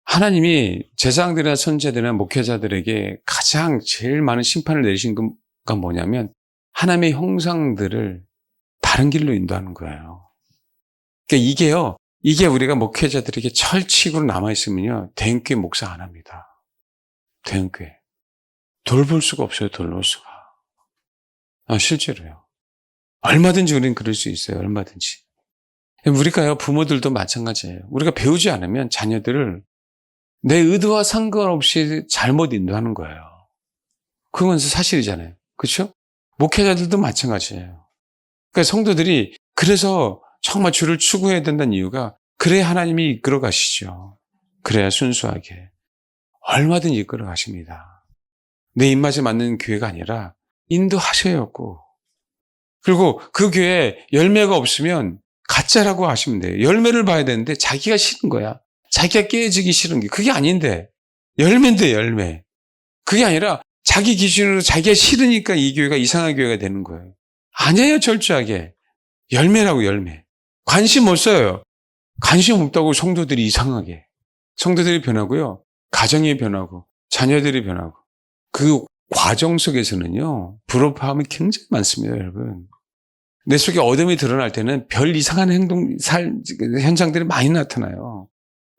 하나님이 제사장들이나 선지자들이나 목회자들에게 가장 제일 많은 심판을 내리신 건 뭐냐면 하나님의 형상들을 다른 길로 인도하는 거예요. 그러니까 이게 우리가 목회자들에게 철칙으로 남아있으면요, 대형교회 목사 안 합니다. 대형교회. 돌볼 수가 없어요, 돌볼 수가. 실제로요. 얼마든지 우리는 그럴 수 있어요, 얼마든지. 우리가요, 부모들도 마찬가지예요. 우리가 배우지 않으면 자녀들을 내 의도와 상관없이 잘못 인도하는 거예요. 그건 사실이잖아요. 그렇죠? 목회자들도 마찬가지예요. 그러니까 성도들이 그래서 정말 주를 추구해야 된다는 이유가 그래야 하나님이 이끌어 가시죠. 그래야 순수하게. 얼마든지 이끌어 가십니다. 내 입맛에 맞는 교회가 아니라 인도하셔야 고. 그리고 그 교회에 열매가 없으면 가짜라고 하시면 돼요. 열매를 봐야 되는데 자기가 싫은 거야. 자기가 깨지기 싫은 게. 그게 아닌데. 열매인데 열매. 그게 아니라 자기 기준으로 자기가 싫으니까 이 교회가 이상한 교회가 되는 거예요. 아니에요, 철저하게. 열매라고, 열매. 관심 없어요. 관심 없다고 성도들이 이상하게. 성도들이 변하고요. 가정이 변하고 자녀들이 변하고. 그 과정 속에서는요, 불협화음이 굉장히 많습니다, 여러분. 내 속에 어둠이 드러날 때는 별 이상한 현상들이 많이 나타나요.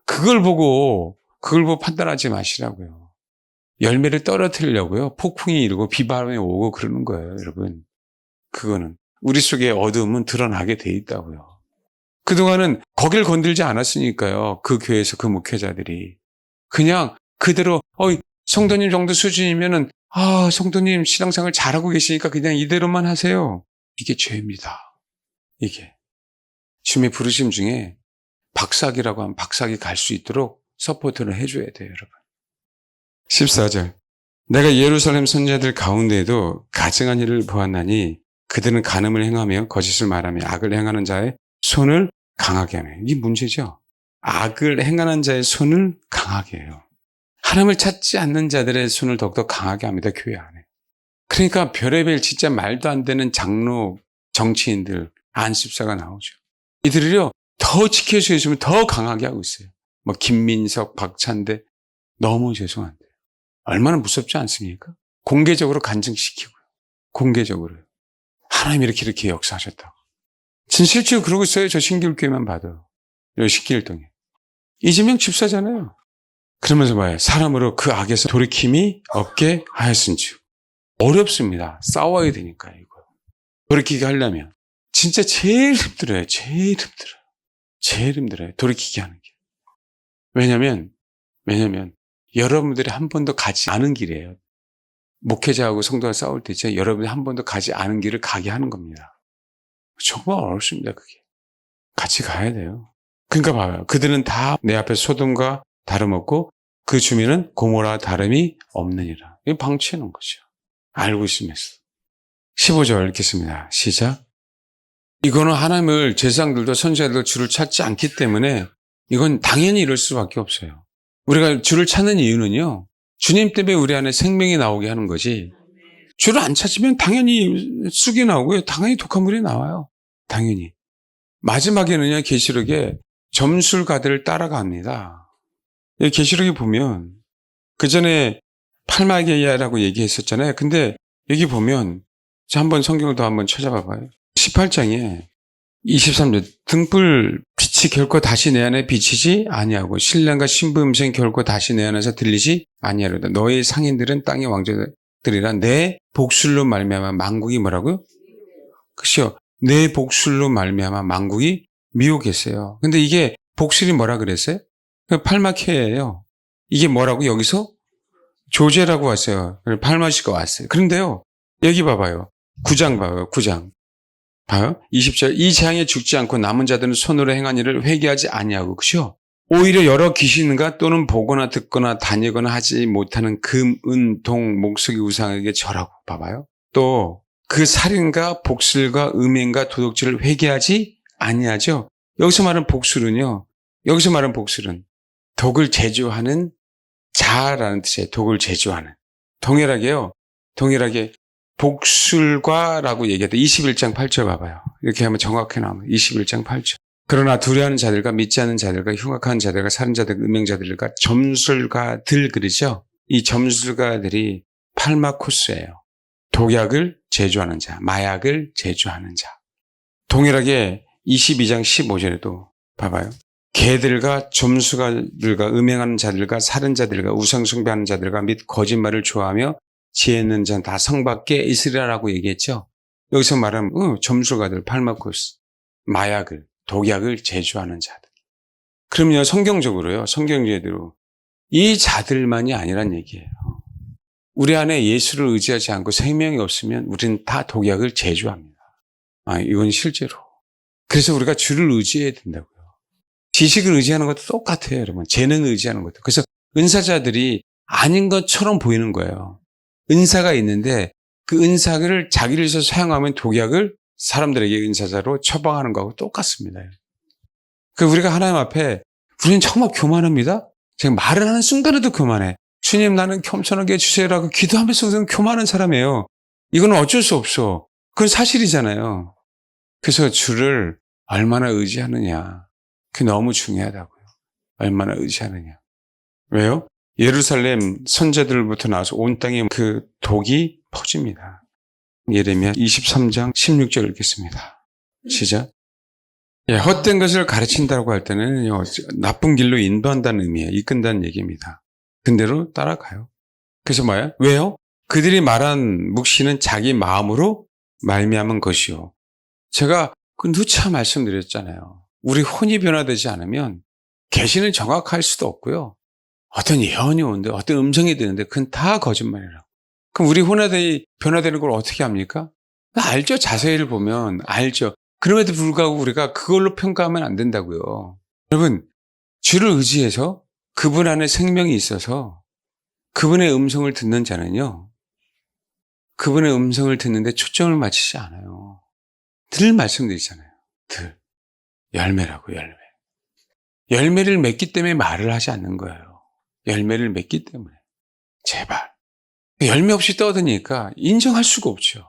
그걸 보고 판단하지 마시라고요. 열매를 떨어뜨리려고요. 폭풍이 이르고 비바람이 오고 그러는 거예요, 여러분. 그거는. 우리 속에 어둠은 드러나게 돼 있다고요. 그동안은 거길 건들지 않았으니까요. 그 교회에서 그 목회자들이. 그냥 그대로, 성도님 정도 수준이면은, 성도님 신앙생활 잘하고 계시니까 그냥 이대로만 하세요. 이게 죄입니다. 이게. 주님의 부르심 중에 박사기라고 하면 박사기 갈 수 있도록 서포트를 해줘야 돼요, 여러분. 14절. 내가 예루살렘 선지자들 가운데에도 가증한 일을 보았나니 그들은 간음을 행하며 거짓을 말하며 악을 행하는 자의 손을 강하게 하며. 이게 문제죠. 악을 행하는 자의 손을 강하게 해요. 하나님을 찾지 않는 자들의 손을 더욱더 강하게 합니다, 교회 안에. 그러니까 별의별 진짜 말도 안 되는 장로, 정치인들, 안십사가 나오죠. 이들을요, 더 지켜서 있으면 더 강하게 하고 있어요. 김민석, 박찬대, 너무 죄송한데. 얼마나 무섭지 않습니까? 공개적으로 간증시키고요. 공개적으로요. 하나님이 이렇게 역사하셨다고. 실제로 그러고 있어요. 저 신길교회만 봐도. 여기 신길동에. 이재명 집사잖아요. 그러면서 봐요. 사람으로 그 악에서 돌이킴이 없게 하였은즉. 어렵습니다. 싸워야 되니까 이거. 돌이키게 하려면. 진짜 제일 힘들어요. 제일 힘들어요. 돌이키게 하는 게. 왜냐면 여러분들이 한 번도 가지 않은 길이에요. 목회자하고 성도가 싸울 때 있잖아요. 여러분이 한 번도 가지 않은 길을 가게 하는 겁니다. 정말 어렵습니다, 그게. 같이 가야 돼요. 그러니까 봐요. 그들은 다 내 앞에 소돔과 다름없고 그 주민은 고모라 다름이 없느니라. 이거 방치해 놓은 거죠. 알고 있으면서. 15절 읽겠습니다. 시작. 이거는 하나님을 제사장들도 선지자들도 주를 찾지 않기 때문에 이건 당연히 이럴 수밖에 없어요. 우리가 주를 찾는 이유는요. 주님 때문에 우리 안에 생명이 나오게 하는 거지. 주를 안 찾으면 당연히 쑥이 나오고요. 당연히 독한 물이 나와요. 당연히. 마지막에는요. 계시록에 점술가들을 따라갑니다. 계시록에 보면 그 전에 팔마게야라고 얘기했었잖아요. 근데 여기 보면 한번 성경을 더 한번 찾아봐봐요. 18장에 23절 등불 빛이 결코 다시 내 안에 비치지 아니하고 신랑과 신부 음성이 결코 다시 내 안에서 들리지 아니하리로다. 너의 상인들은 땅의 왕족들이라 내 복술로 말미암아 만국이 뭐라고요? 그렇죠. 내 복술로 말미암아 만국이 미혹했어요. 근데 이게 복술이 뭐라 그랬어요? 팔마케예요. 이게 뭐라고 여기서? 조제라고 왔어요. 팔마시가 왔어요. 그런데요. 여기 봐봐요. 9장 봐요. 9장. 봐요. 20절. 이 재앙에 죽지 않고 남은 자들은 손으로 행한 일을 회개하지 아니하고 그죠? 오히려 여러 귀신과 또는 보거나 듣거나 다니거나 하지 못하는 금, 은, 동, 목석이 우상에게 절하고 봐봐요. 또 그 살인과 복술과 음행과 도둑질을 회개하지 아니하죠. 여기서 말하는 복술은요. 여기서 말하는 복술은 독을 제조하는 자라는 뜻이에요. 독을 제조하는. 동일하게 복술과라고 얘기했다. 21장 8절 봐봐요. 이렇게 하면 정확히 나오면 21장 8절. 그러나 두려워하는 자들과 믿지 않는 자들과 흉악한 자들과 살인자들과 음행자들과 점술가들 그러죠. 이 점술가들이 팔마코스예요. 독약을 제조하는 자, 마약을 제조하는 자. 동일하게 22장 15절에도 봐봐요. 개들과 점수가들과 음행하는 자들과 살인자들과 우상숭배하는 자들과 및 거짓말을 좋아하며 지혜 있는 자는 다 성 밖에 있으리라고 얘기했죠. 여기서 말하면 점술가들, 팔마코스, 마약을, 독약을 제조하는 자들. 그러면요, 성경적으로요, 성경제대로 이 자들만이 아니란 얘기예요. 우리 안에 예수를 의지하지 않고 생명이 없으면 우리는 다 독약을 제조합니다. 이건 실제로. 그래서 우리가 주를 의지해야 된다고요. 지식을 의지하는 것도 똑같아요, 여러분. 재능을 의지하는 것도. 그래서 은사자들이 아닌 것처럼 보이는 거예요. 은사가 있는데 그 은사를 자기를 위해서 사용하면 독약을 사람들에게 은사자로 처방하는 거하고 똑같습니다. 우리가 하나님 앞에 우리는 정말 교만합니다. 제가 말을 하는 순간에도 교만해. 주님 나는 겸손하게 해주세요라고 기도하면서 교만한 사람이에요. 이건 어쩔 수 없어. 그건 사실이잖아요. 그래서 주를 얼마나 의지하느냐. 그게 너무 중요하다고요. 얼마나 의지하느냐. 왜요? 예루살렘 선자들부터 나와서 온 땅에 그 독이 퍼집니다. 예레미야 23장 16절 읽겠습니다. 시작. 예, 헛된 것을 가르친다고 할 때는 나쁜 길로 인도한다는 의미예요. 이끈다는 얘기입니다. 근대로 따라가요. 그래서 뭐예요? 왜요? 그들이 말한 묵시는 자기 마음으로 말미암은 것이요. 제가 누차 말씀드렸잖아요. 우리 혼이 변화되지 않으면 계시는 정확할 수도 없고요. 어떤 예언이 오는데 어떤 음성이 되는데 그건 다 거짓말이라고. 그럼 우리 혼이 변화되는 걸 어떻게 합니까? 알죠. 자세히를 보면 알죠. 그럼에도 불구하고 우리가 그걸로 평가하면 안 된다고요. 여러분, 주를 의지해서 그분 안에 생명이 있어서 그분의 음성을 듣는 자는요. 그분의 음성을 듣는데 초점을 맞추지 않아요. 늘 말씀드리잖아요. 늘. 열매라고 열매. 열매를 맺기 때문에 말을 하지 않는 거예요. 열매를 맺기 때문에. 제발. 열매 없이 떠드니까 인정할 수가 없죠.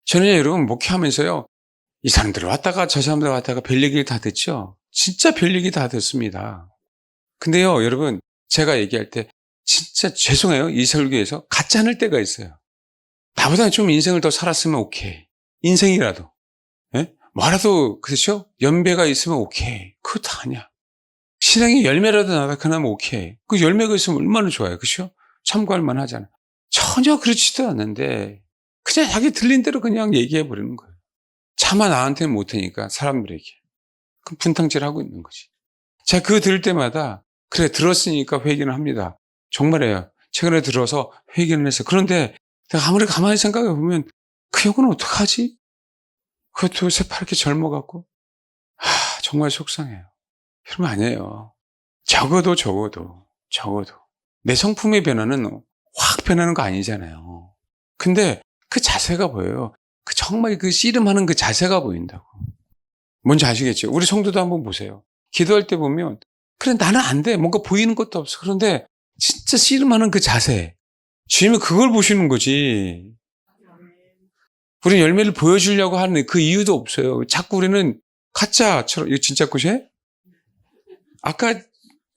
저는 여러분 목회하면서요. 이 사람들 왔다가 저 사람들 왔다가 별 얘기를 다 듣죠. 진짜 별 얘기 다 듣습니다. 근데요 여러분 제가 얘기할 때 진짜 죄송해요. 이 설교에서 같지 않을 때가 있어요. 나보다 좀 인생을 더 살았으면 오케이. 인생이라도. 예? 뭐라도 그렇죠? 연배가 있으면 오케이. 그것도 아니야. 신앙의 열매라도 나타나면 오케이. 그 열매가 있으면 얼마나 좋아요. 그렇죠? 참고할 만하잖아요. 전혀 그렇지도 않는데 그냥 자기 들린 대로 그냥 얘기해 버리는 거예요. 차마 나한테는 못하니까 사람들에게. 그럼 분탕질하고 있는 거지. 제가 그거 들을 때마다 그래 들었으니까 회개는 합니다. 정말이에요. 최근에 들어서 회개는 했어요. 그런데 내가 아무리 가만히 생각해 보면 그 형은 어떡하지? 그것도 새파랗게 젊어갖고 정말 속상해요. 그러면 아니에요. 적어도 내 성품의 변화는 확 변하는 거 아니잖아요. 근데 그 자세가 보여요. 정말 그 씨름하는 그 자세가 보인다고. 뭔지 아시겠죠? 우리 성도도 한번 보세요. 기도할 때 보면 그래 나는 안 돼. 뭔가 보이는 것도 없어. 그런데 진짜 씨름하는 그 자세. 주님이 그걸 보시는 거지. 우리는 열매를 보여주려고 하는 그 이유도 없어요. 자꾸 우리는 가짜처럼, 이거 진짜 꽃이에요? 아까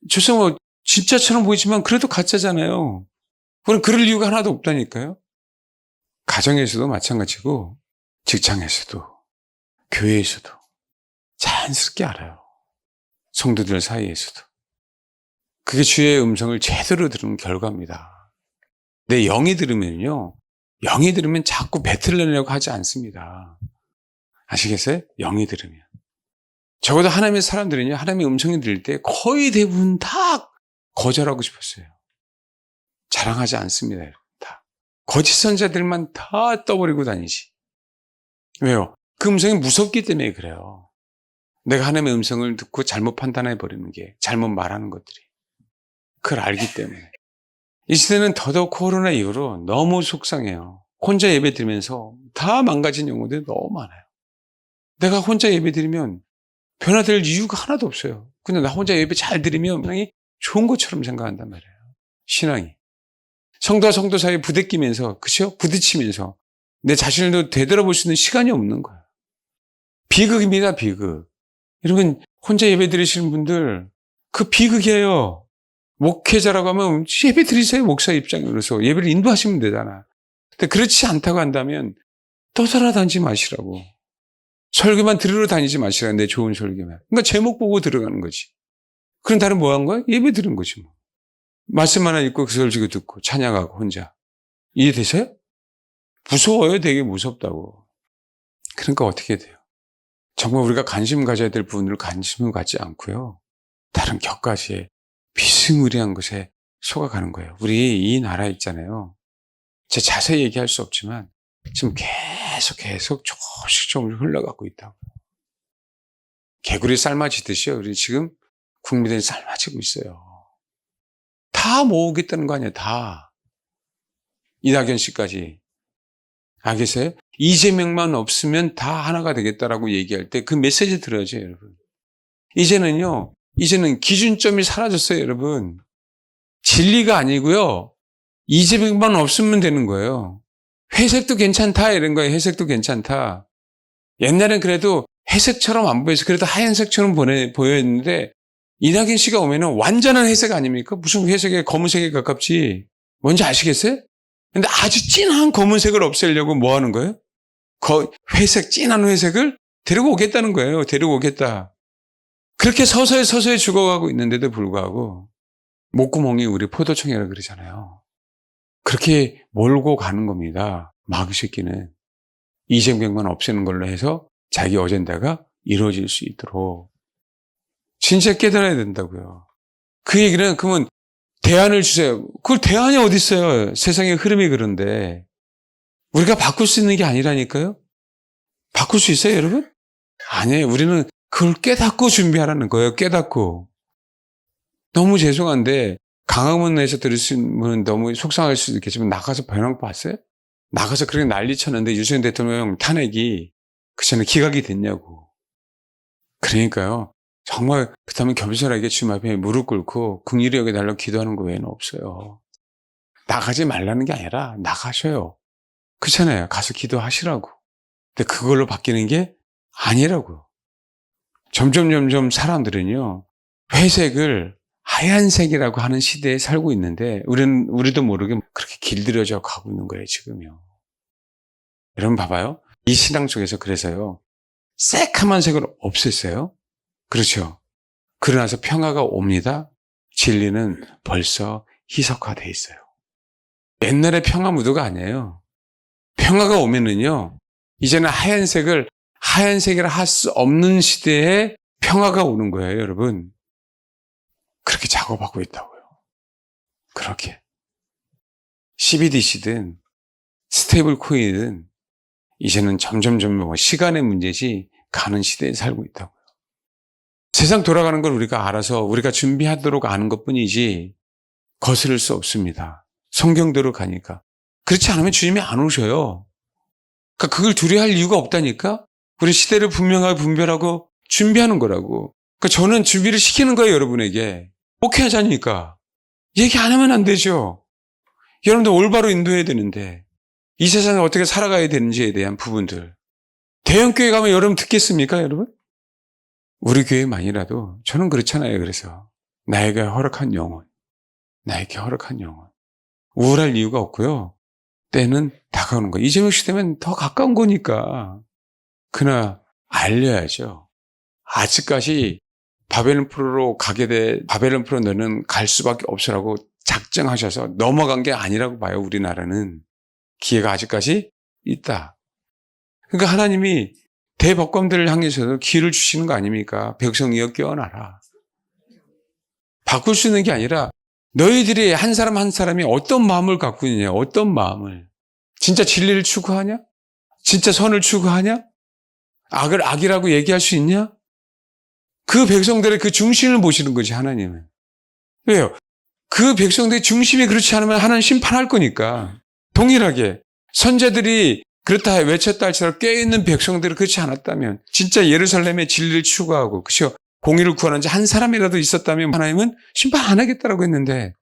죄송해요. 진짜처럼 보이지만 그래도 가짜잖아요. 우리는 그럴 이유가 하나도 없다니까요. 가정에서도 마찬가지고 직장에서도 교회에서도 자연스럽게 알아요. 성도들 사이에서도. 그게 주의 음성을 제대로 들은 결과입니다. 내 영이 들으면요. 영이 들으면 자꾸 뱉으려고 하지 않습니다. 아시겠어요? 영이 들으면. 적어도 하나님의 사람들은요. 하나님의 음성이 들릴 때 거의 대부분 다 거절하고 싶었어요. 자랑하지 않습니다. 다. 거짓 선자들만 다 떠버리고 다니지. 왜요? 그 음성이 무섭기 때문에 그래요. 내가 하나님의 음성을 듣고 잘못 판단해버리는 게, 잘못 말하는 것들이. 그걸 알기 때문에. 이 시대는 더더욱 코로나 이후로 너무 속상해요. 혼자 예배 드리면서 다 망가진 영혼들이 너무 많아요. 내가 혼자 예배 드리면 변화될 이유가 하나도 없어요. 근데 나 혼자 예배 잘 드리면 신앙이 좋은 것처럼 생각한단 말이에요. 신앙이. 성도와 성도 사이에 부대끼면서, 그쵸? 부딪히면서 내 자신을 되돌아볼 수 있는 시간이 없는 거예요. 비극입니다, 비극. 여러분, 혼자 예배 드리시는 분들, 그 비극이에요. 목회자라고 하면 예배 드리세요, 목사 입장으로서. 예배를 인도하시면 되잖아. 근데 그렇지 않다고 한다면 떠돌아다니지 마시라고. 설교만 들으러 다니지 마시라고, 내 좋은 설교만. 그러니까 제목 보고 들어가는 거지. 그럼 다른 뭐 한 거야? 예배 드린 거지 뭐. 말씀 하나 읽고 그 설교 듣고 찬양하고 혼자. 이해되세요? 무서워요. 되게 무섭다고. 그러니까 어떻게 돼요? 정말 우리가 관심 가져야 될 부분을 관심을 갖지 않고요. 다른 격가지에 비스무리한 것에 속아가는 거예요. 우리 이 나라 있잖아요. 제가 자세히 얘기할 수 없지만 지금 계속 조금씩 흘러가고 있다고요. 개구리 삶아지듯이요. 우리 지금 국민들이 삶아지고 있어요. 다 모으겠다는 거 아니에요. 다. 이낙연 씨까지. 알겠어요? 이재명만 없으면 다 하나가 되겠다라고 얘기할 때 그 메시지 들어야죠, 여러분. 이제는 기준점이 사라졌어요, 여러분. 진리가 아니고요. 이재명만 없으면 되는 거예요. 회색도 괜찮다, 이런 거예요. 회색도 괜찮다. 옛날엔 그래도 회색처럼 안 보여서 그래도 하얀색처럼 보였는데 이낙연 씨가 오면은 완전한 회색 아닙니까? 무슨 회색에 검은색에 가깝지. 뭔지 아시겠어요? 근데 아주 진한 검은색을 없애려고 뭐 하는 거예요? 회색, 진한 회색을 데리고 오겠다는 거예요. 데리고 오겠다. 그렇게 서서히 서서히 죽어가고 있는데도 불구하고 목구멍이 우리 포도청이라 그러잖아요. 그렇게 몰고 가는 겁니다. 마귀 새끼는. 이재명만 없애는 걸로 해서 자기 어젠다가 이루어질 수 있도록. 진짜 깨달아야 된다고요. 그 얘기는 그러면 대안을 주세요. 그걸 대안이 어디 있어요? 세상의 흐름이 그런데. 우리가 바꿀 수 있는 게 아니라니까요. 바꿀 수 있어요, 여러분? 아니에요. 우리는 그걸 깨닫고 준비하라는 거예요. 깨닫고. 너무 죄송한데 강화문에서 들으시면 너무 속상할 수도 있겠지만 나가서 변호사 봤어요? 나가서 그렇게 난리 쳤는데 유승민 대통령 탄핵이 그전에 기각이 됐냐고. 그러니까요. 정말 그렇다면 겸손하게 주님 앞에 무릎 꿇고 긍휼히 여겨달라고 기도하는 거 외에는 없어요. 나가지 말라는 게 아니라 나가셔요. 그렇잖아요. 가서 기도하시라고. 근데 그걸로 바뀌는 게 아니라고. 점점 사람들은요. 회색을 하얀색이라고 하는 시대에 살고 있는데 우리도 모르게 그렇게 길들여져 가고 있는 거예요. 지금요. 여러분 봐봐요. 이 신앙 속에서 그래서요. 새카만 색을 없앴어요. 그렇죠. 그러나서 평화가 옵니다. 진리는 벌써 희석화되어 있어요. 옛날에 평화 무도가 아니에요. 평화가 오면은요. 이제는 하얀색이라 할 수 없는 시대에 평화가 오는 거예요, 여러분. 그렇게 작업하고 있다고요. 그렇게. CBDC든 스테이블 코인이든 이제는 점점 시간의 문제지 가는 시대에 살고 있다고요. 세상 돌아가는 걸 우리가 알아서 우리가 준비하도록 아는 것뿐이지 거스를 수 없습니다. 성경대로 가니까. 그렇지 않으면 주님이 안 오셔요. 그러니까 그걸 두려워할 이유가 없다니까. 우리 시대를 분명하게 분별하고 준비하는 거라고. 그러니까 저는 준비를 시키는 거예요, 여러분에게. 목회하자니까. 얘기 안 하면 안 되죠. 여러분들 올바로 인도해야 되는데 이 세상에 어떻게 살아가야 되는지에 대한 부분들. 대형교회 가면 여러분 듣겠습니까, 여러분? 우리 교회만이라도 저는 그렇잖아요. 그래서 나에게 허락한 영혼. 우울할 이유가 없고요. 때는 다가오는 거예요. 이재명 씨 되면 더 가까운 거니까. 그러나 알려야죠. 아직까지 바벨론 프로로 바벨론 프로 너는 갈 수밖에 없으라고 작정하셔서 넘어간 게 아니라고 봐요. 우리나라는. 기회가 아직까지 있다. 그러니까 하나님이 대법관들을 향해서도 기회를 주시는 거 아닙니까? 백성이여 깨어나라. 바꿀 수 있는 게 아니라 너희들이 한 사람 한 사람이 어떤 마음을 갖고 있느냐. 어떤 마음을. 진짜 진리를 추구하냐? 진짜 선을 추구하냐? 악을 악이라고 얘기할 수 있냐? 그 백성들의 그 중심을 보시는 거지, 하나님은. 왜요? 그 백성들의 중심이 그렇지 않으면 하나님 심판할 거니까. 동일하게 선제들이 그렇다 외쳤다 할지라도 깨어있는 백성들이 그렇지 않았다면 진짜 예루살렘의 진리를 추구하고 그렇죠? 공의를 구하는 자 한 사람이라도 있었다면 하나님은 심판 안 하겠다라고 했는데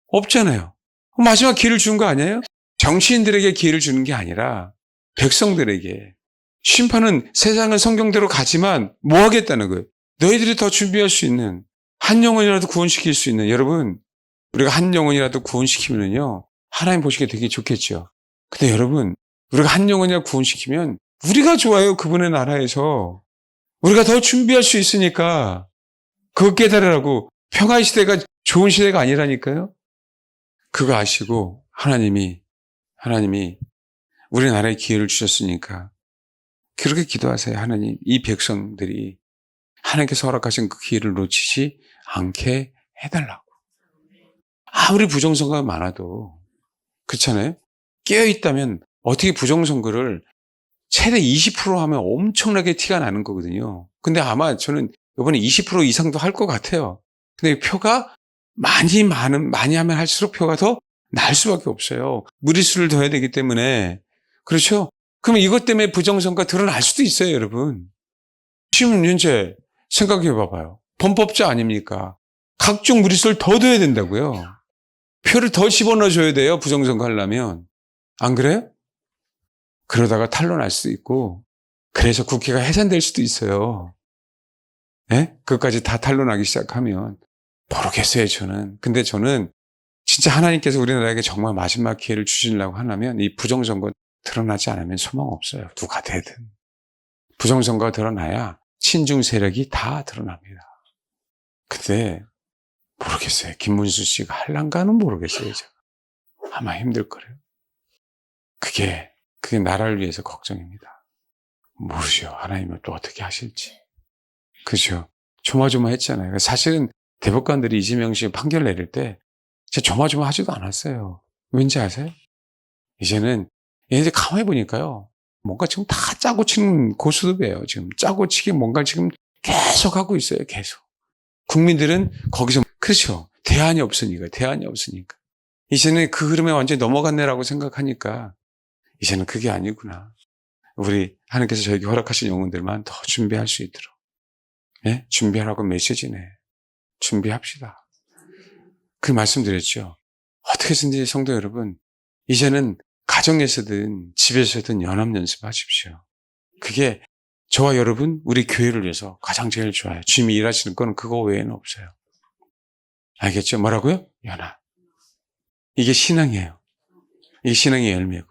없잖아요. 마지막 기회를 준 거 아니에요? 정치인들에게 기회를 주는 게 아니라 백성들에게. 심판은 세상은 성경대로 가지만 뭐 하겠다는 거예요? 너희들이 더 준비할 수 있는 한 영혼이라도 구원시킬 수 있는 여러분 우리가 한 영혼이라도 구원시키면요 하나님 보시기에 되게 좋겠죠. 근데 여러분 우리가 한 영혼이라도 구원시키면 우리가 좋아요. 그분의 나라에서. 우리가 더 준비할 수 있으니까 그거 깨달으라고. 평화의 시대가 좋은 시대가 아니라니까요. 그거 아시고 하나님이 우리나라에 기회를 주셨으니까 그렇게 기도하세요. 하나님 이 백성들이 하나님께서 허락하신 그 기회를 놓치지 않게 해달라고. 아무리 부정선거가 많아도 그렇잖아요. 깨어있다면 어떻게 부정선거를 최대 20% 하면 엄청나게 티가 나는 거거든요. 근데 아마 저는 이번에 20% 이상도 할 것 같아요. 근데 표가 많이 하면 할수록 표가 더 날 수밖에 없어요. 무리수를 둬야 되기 때문에. 그렇죠? 그러면 이것 때문에 부정선거가 드러날 수도 있어요, 여러분. 지금 현재 생각해 봐봐요. 범법자 아닙니까? 각종 무리수를 더 둬야 된다고요. 표를 더 집어넣어줘야 돼요, 부정선거 하려면. 안 그래요? 그러다가 탄로날 수도 있고 그래서 국회가 해산될 수도 있어요. 예? 그것까지 다 탄로나기 시작하면 모르겠어요, 저는. 근데 저는 진짜 하나님께서 우리나라에게 정말 마지막 기회를 주시려고 하면 이 부정선거 드러나지 않으면 소망 없어요. 누가 되든. 부정선거가 드러나야 친중 세력이 다 드러납니다. 근데 모르겠어요. 김문수 씨가 할란가는 모르겠어요. 제가. 아마 힘들 거래요. 그게 나라를 위해서 걱정입니다. 모르죠. 하나님은 또 어떻게 하실지. 그죠? 조마조마했잖아요. 사실은 대법관들이 이재명 씨 판결 내릴 때 진짜 조마조마하지도 않았어요. 왠지 아세요? 이제는 이제 가만히 보니까요. 뭔가 지금 다 짜고 치는 고스톱이에요. 지금 짜고 치기 뭔가 지금 계속 하고 있어요. 계속. 국민들은 거기서 그렇죠. 대안이 없으니까. 이제는 그 흐름에 완전히 넘어갔네라고 생각하니까 이제는 그게 아니구나. 우리 하나님께서 저에게 허락하신 영혼들만 더 준비할 수 있도록. 예? 준비하라고 메시지네. 준비합시다. 그 말씀드렸죠. 어떻게든지 성도 여러분, 이제는 가정에서든 집에서든 연합 연습하십시오. 그게 저와 여러분, 우리 교회를 위해서 가장 제일 좋아요. 주님이 일하시는 건 그거 외에는 없어요. 알겠죠? 뭐라고요? 연합. 이게 신앙이에요. 이게 신앙의 열매고.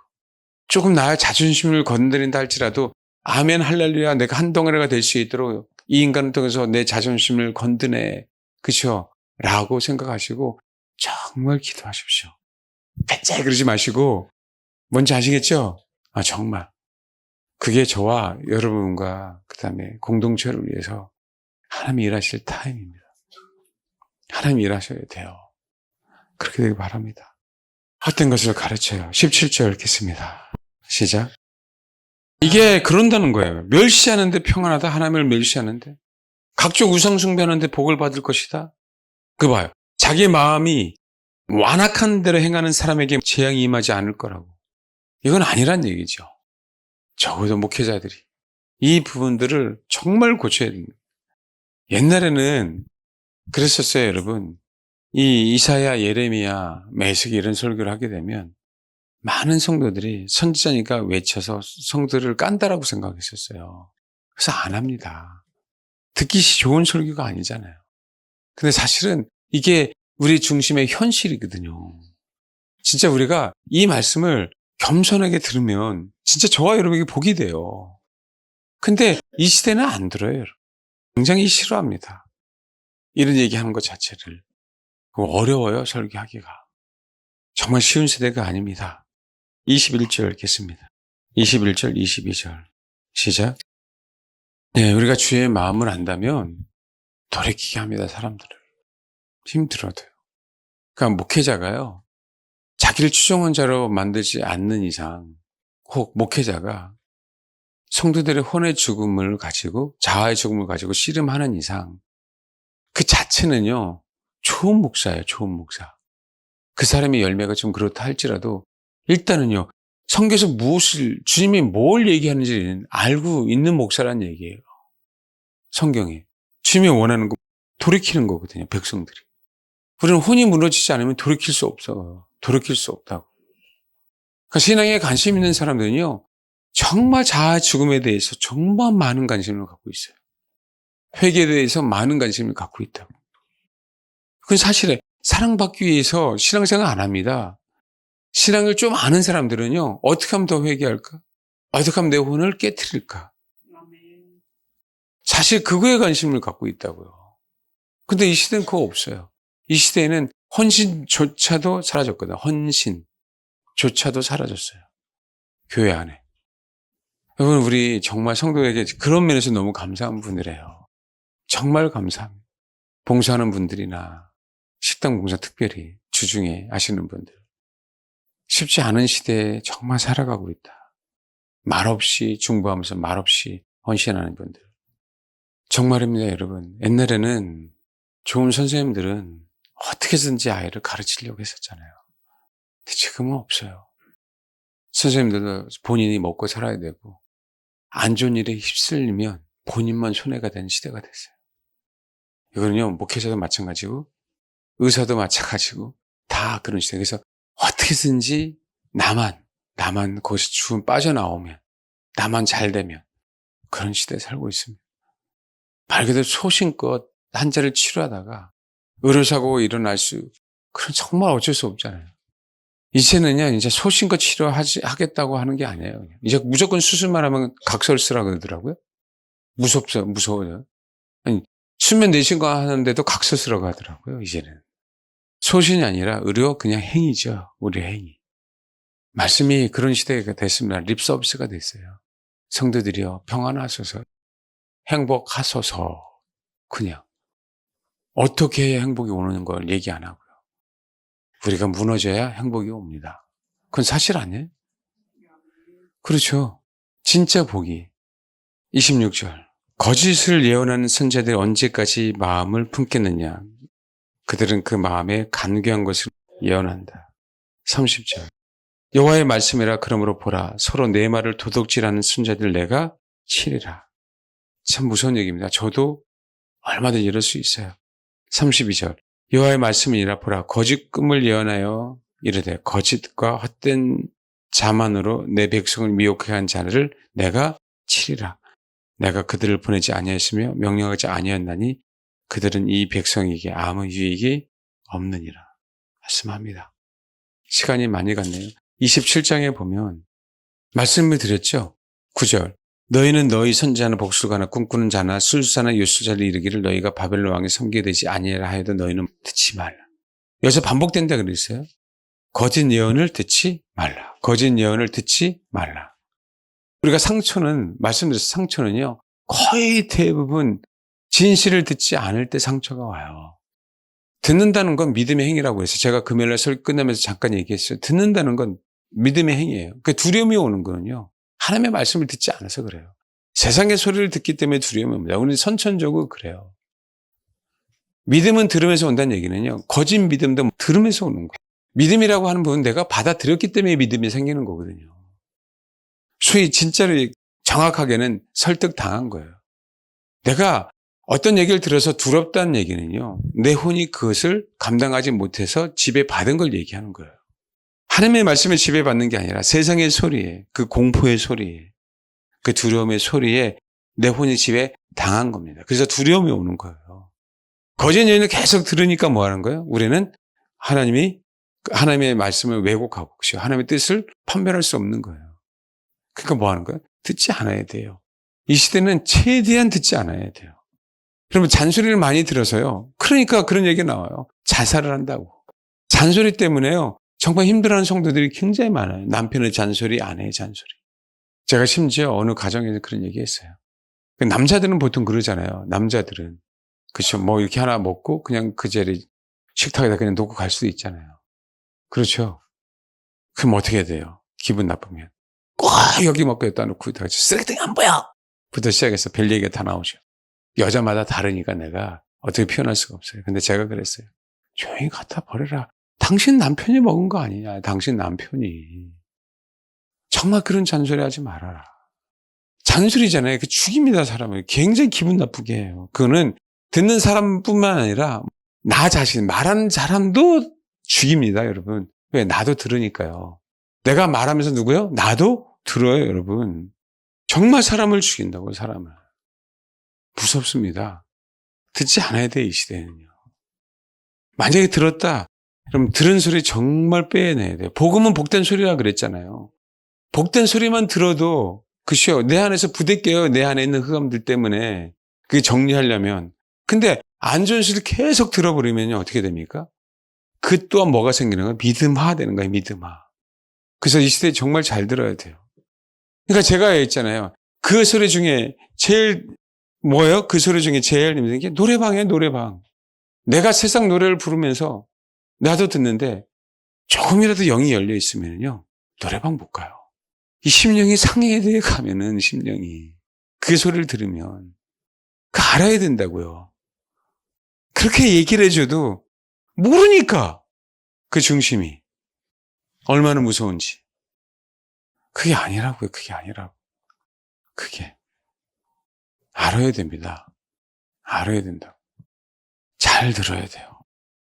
조금 나의 자존심을 건드린다 할지라도 아멘 할렐루야 내가 한 덩어리가 될 수 있도록 이 인간을 통해서 내 자존심을 건드네. 그렇죠? 라고 생각하시고 정말 기도하십시오. 빼째 그러지 마시고 뭔지 아시겠죠? 정말. 그게 저와 여러분과 그다음에 공동체를 위해서 하나님이 일하실 타임입니다. 하나님이 일하셔야 돼요. 그렇게 되길 바랍니다. 헛된 것을 가르쳐요. 17절 읽겠습니다. 시작. 이게 그런다는 거예요. 멸시하는데 평안하다. 하나님을 멸시하는데. 각종 우상 숭배하는데 복을 받을 것이다. 그 봐요. 자기 마음이 완악한 대로 행하는 사람에게 재앙이 임하지 않을 거라고. 이건 아니란 얘기죠. 적어도 목회자들이. 이 부분들을 정말 고쳐야 됩니다. 옛날에는 그랬었어요, 여러분. 이 이사야, 예레미야, 메시기 이런 설교를 하게 되면 많은 성도들이 선지자니까 외쳐서 성도를 깐다라고 생각했었어요. 그래서 안 합니다. 듣기 좋은 설교가 아니잖아요. 근데 사실은 이게 우리 중심의 현실이거든요. 진짜 우리가 이 말씀을 겸손하게 들으면 진짜 저와 여러분에게 복이 돼요. 근데 이 시대는 안 들어요. 굉장히 싫어합니다. 이런 얘기하는 것 자체를. 어려워요, 설교하기가. 정말 쉬운 세대가 아닙니다. 21절 읽겠습니다. 21절, 22절. 시작. 네, 우리가 주의 마음을 안다면 돌이키게 합니다, 사람들을. 힘들어도요. 그러니까 목회자가요, 자기를 추종한 자로 만들지 않는 이상, 혹 목회자가 성도들의 혼의 죽음을 가지고, 자아의 죽음을 가지고 씨름하는 이상, 그 자체는요, 좋은 목사예요, 좋은 목사. 그 사람의 열매가 좀 그렇다 할지라도, 일단은요, 성경에서 주님이 뭘 얘기하는지 알고 있는 목사란 얘기예요. 성경에. 주님이 원하는 거, 돌이키는 거거든요, 백성들이. 우리는 혼이 무너지지 않으면 돌이킬 수 없어. 돌이킬 수 없다고. 그러니까 신앙에 관심 있는 사람들은요, 정말 자아 죽음에 대해서 정말 많은 관심을 갖고 있어요. 회개에 대해서 많은 관심을 갖고 있다고. 그건 사실에 사랑받기 위해서 신앙생활 안 합니다. 신앙을 좀 아는 사람들은요, 어떻게 하면 더 회개할까? 어떻게 하면 내 혼을 깨트릴까? 사실 그거에 관심을 갖고 있다고요. 근데 이 시대는 그거 없어요. 이 시대에는 헌신조차도 사라졌거든요. 헌신조차도 사라졌어요. 교회 안에. 여러분, 우리 정말 성도에게 그런 면에서 너무 감사한 분이래요. 정말 감사합니다. 봉사하는 분들이나 식당 봉사 특별히 주중에 하시는 분들. 쉽지 않은 시대에 정말 살아가고 있다. 말없이 중보하면서 말없이 헌신하는 분들. 정말입니다, 여러분. 옛날에는 좋은 선생님들은 어떻게든지 아이를 가르치려고 했었잖아요. 근데 지금은 없어요. 선생님들도 본인이 먹고 살아야 되고 안 좋은 일에 휩쓸리면 본인만 손해가 되는 시대가 됐어요. 이거는요, 목회자도 마찬가지고 의사도 마찬가지고 다 그런 시대. 그래서 어떻게든지 나만 거기서 죽음 빠져나오면, 나만 잘 되면 그런 시대에 살고 있습니다. 말 그대로 소신껏 한자를 치료하다가 의료사고가 일어날 그런 정말 어쩔 수 없잖아요. 이제는요, 이제 소신껏 하겠다고 하는 게 아니에요. 이제 무조건 수술만 하면 각설수라 그러더라고요. 무서워요. 아니, 수면 내신과 하는데도 각설수라고 하더라고요, 이제는. 소신이 아니라 그냥 행위죠. 우리의 행위. 말씀이 그런 시대가 됐습니다. 립 서비스가 됐어요. 성도들이여 평안하소서, 행복하소서. 그냥 어떻게 해야 행복이 오는 걸 얘기 안 하고요. 우리가 무너져야 행복이 옵니다. 그건 사실 아니에요? 그렇죠. 진짜 복이. 26절. 거짓을 예언하는 선자들이 언제까지 마음을 품겠느냐. 그들은 그 마음에 간교한 것을 예언한다. 30절. 여호와의 말씀이라. 그러므로 보라, 서로 내 말을 도둑질하는 선자들 내가 치리라. 참 무서운 얘기입니다. 저도 얼마든지 이럴 수 있어요. 32절. 여호와의 말씀이니라. 보라, 거짓 꿈을 예언하여 이르되 거짓과 헛된 자만으로 내 백성을 미혹하게 한 자를 내가 치리라. 내가 그들을 보내지 아니하였으며 명령하지 아니하였나니 그들은 이 백성에게 아무 유익이 없느니라. 말씀합니다. 시간이 많이 갔네요. 27장에 보면 말씀을 드렸죠. 9절. 너희는 너희 선지자나 복술가나 꿈꾸는 자나 술사나 요술자를 이르기를 너희가 바벨론 왕에 섬기게 되지 아니하라 하여도 너희는 듣지 말라. 여기서 반복된다 그랬어요. 거짓 예언을 듣지 말라. 거짓 예언을 듣지 말라. 우리가 말씀드렸어요. 상처는요, 거의 대부분 진실을 듣지 않을 때 상처가 와요. 듣는다는 건 믿음의 행위라고 해서 제가 금요일날 설 끝나면서 잠깐 얘기했어요. 듣는다는 건 믿음의 행위예요. 그 두려움이 오는 거는요, 하나님의 말씀을 듣지 않아서 그래요. 세상의 소리를 듣기 때문에 두려움이 옵니다. 우리는 선천적으로 그래요. 믿음은 들으면서 온다는 얘기는요, 거짓 믿음도 들으면서 오는 거예요. 믿음이라고 하는 부분은 내가 받아들였기 때문에 믿음이 생기는 거거든요. 소위 진짜로 정확하게는 설득당한 거예요. 내가 어떤 얘기를 들어서 두렵다는 얘기는요, 내 혼이 그것을 감당하지 못해서 지배받은 걸 얘기하는 거예요. 하나님의 말씀에 지배받는 게 아니라 세상의 소리에, 그 공포의 소리에, 그 두려움의 소리에 내 혼이 지배당한 겁니다. 그래서 두려움이 오는 거예요. 거짓 예언을 계속 들으니까 뭐 하는 거예요? 우리는 하나님의 말씀을 왜곡하고 하나님의 뜻을 판별할 수 없는 거예요. 그러니까 뭐 하는 거예요? 듣지 않아야 돼요. 이 시대는 최대한 듣지 않아야 돼요. 그러면 잔소리를 많이 들어서요, 그러니까 그런 얘기가 나와요. 자살을 한다고. 잔소리 때문에요, 정말 힘들어하는 성도들이 굉장히 많아요. 남편의 잔소리, 아내의 잔소리. 제가 심지어 어느 가정에서 그런 얘기 했어요. 남자들은 보통 그러잖아요. 남자들은. 그렇죠. 뭐 이렇게 하나 먹고 그냥 그 자리 식탁에다 그냥 놓고 갈 수도 있잖아요. 그렇죠. 그럼 어떻게 해야 돼요? 기분 나쁘면. 꼭 여기 먹고 여기다 놓고 쓰레기통이 안 보여! 부터 시작해서 별 얘기가 다 나오죠. 여자마다 다르니까 내가 어떻게 표현할 수가 없어요. 근데 제가 그랬어요. 조용히 갖다 버려라. 당신 남편이 먹은 거 아니냐. 당신 남편이. 정말 그런 잔소리 하지 말아라. 잔소리잖아요. 그 죽입니다, 사람을. 굉장히 기분 나쁘게 해요. 그거는 듣는 사람뿐만 아니라 나 자신, 말하는 사람도 죽입니다, 여러분. 왜? 나도 들으니까요. 내가 말하면서 누구요? 나도 들어요, 여러분. 정말 사람을 죽인다고요, 사람을. 무섭습니다. 듣지 않아야 돼, 이 시대는요. 만약에 들었다, 그럼 들은 소리 정말 빼내야 돼요. 복음은 복된 소리라 그랬잖아요. 복된 소리만 들어도 그시요, 내 안에서 부대껴요. 내 안에 있는 흑암들 때문에 그게 정리하려면. 근데 안 좋은 소리 계속 들어버리면 어떻게 됩니까? 그 또한 뭐가 생기는 거예요? 믿음화 되는 거예요, 믿음화. 그래서 이 시대에 정말 잘 들어야 돼요. 그러니까 제가 했잖아요. 그 소리 중에 제일 뭐예요? 그 소리 중에 제일 힘든 게 노래방이에요, 노래방. 내가 세상 노래를 부르면서 나도 듣는데 조금이라도 영이 열려 있으면요, 노래방 못 가요. 이 심령이 상해에 대해 가면은 심령이 그 소리를 들으면 그 알아야 된다고요. 그렇게 얘기를 해줘도 모르니까 그 중심이 얼마나 무서운지. 그게 아니라고요. 그게 아니라고. 그게 알아야 됩니다. 알아야 된다고. 잘 들어야 돼요.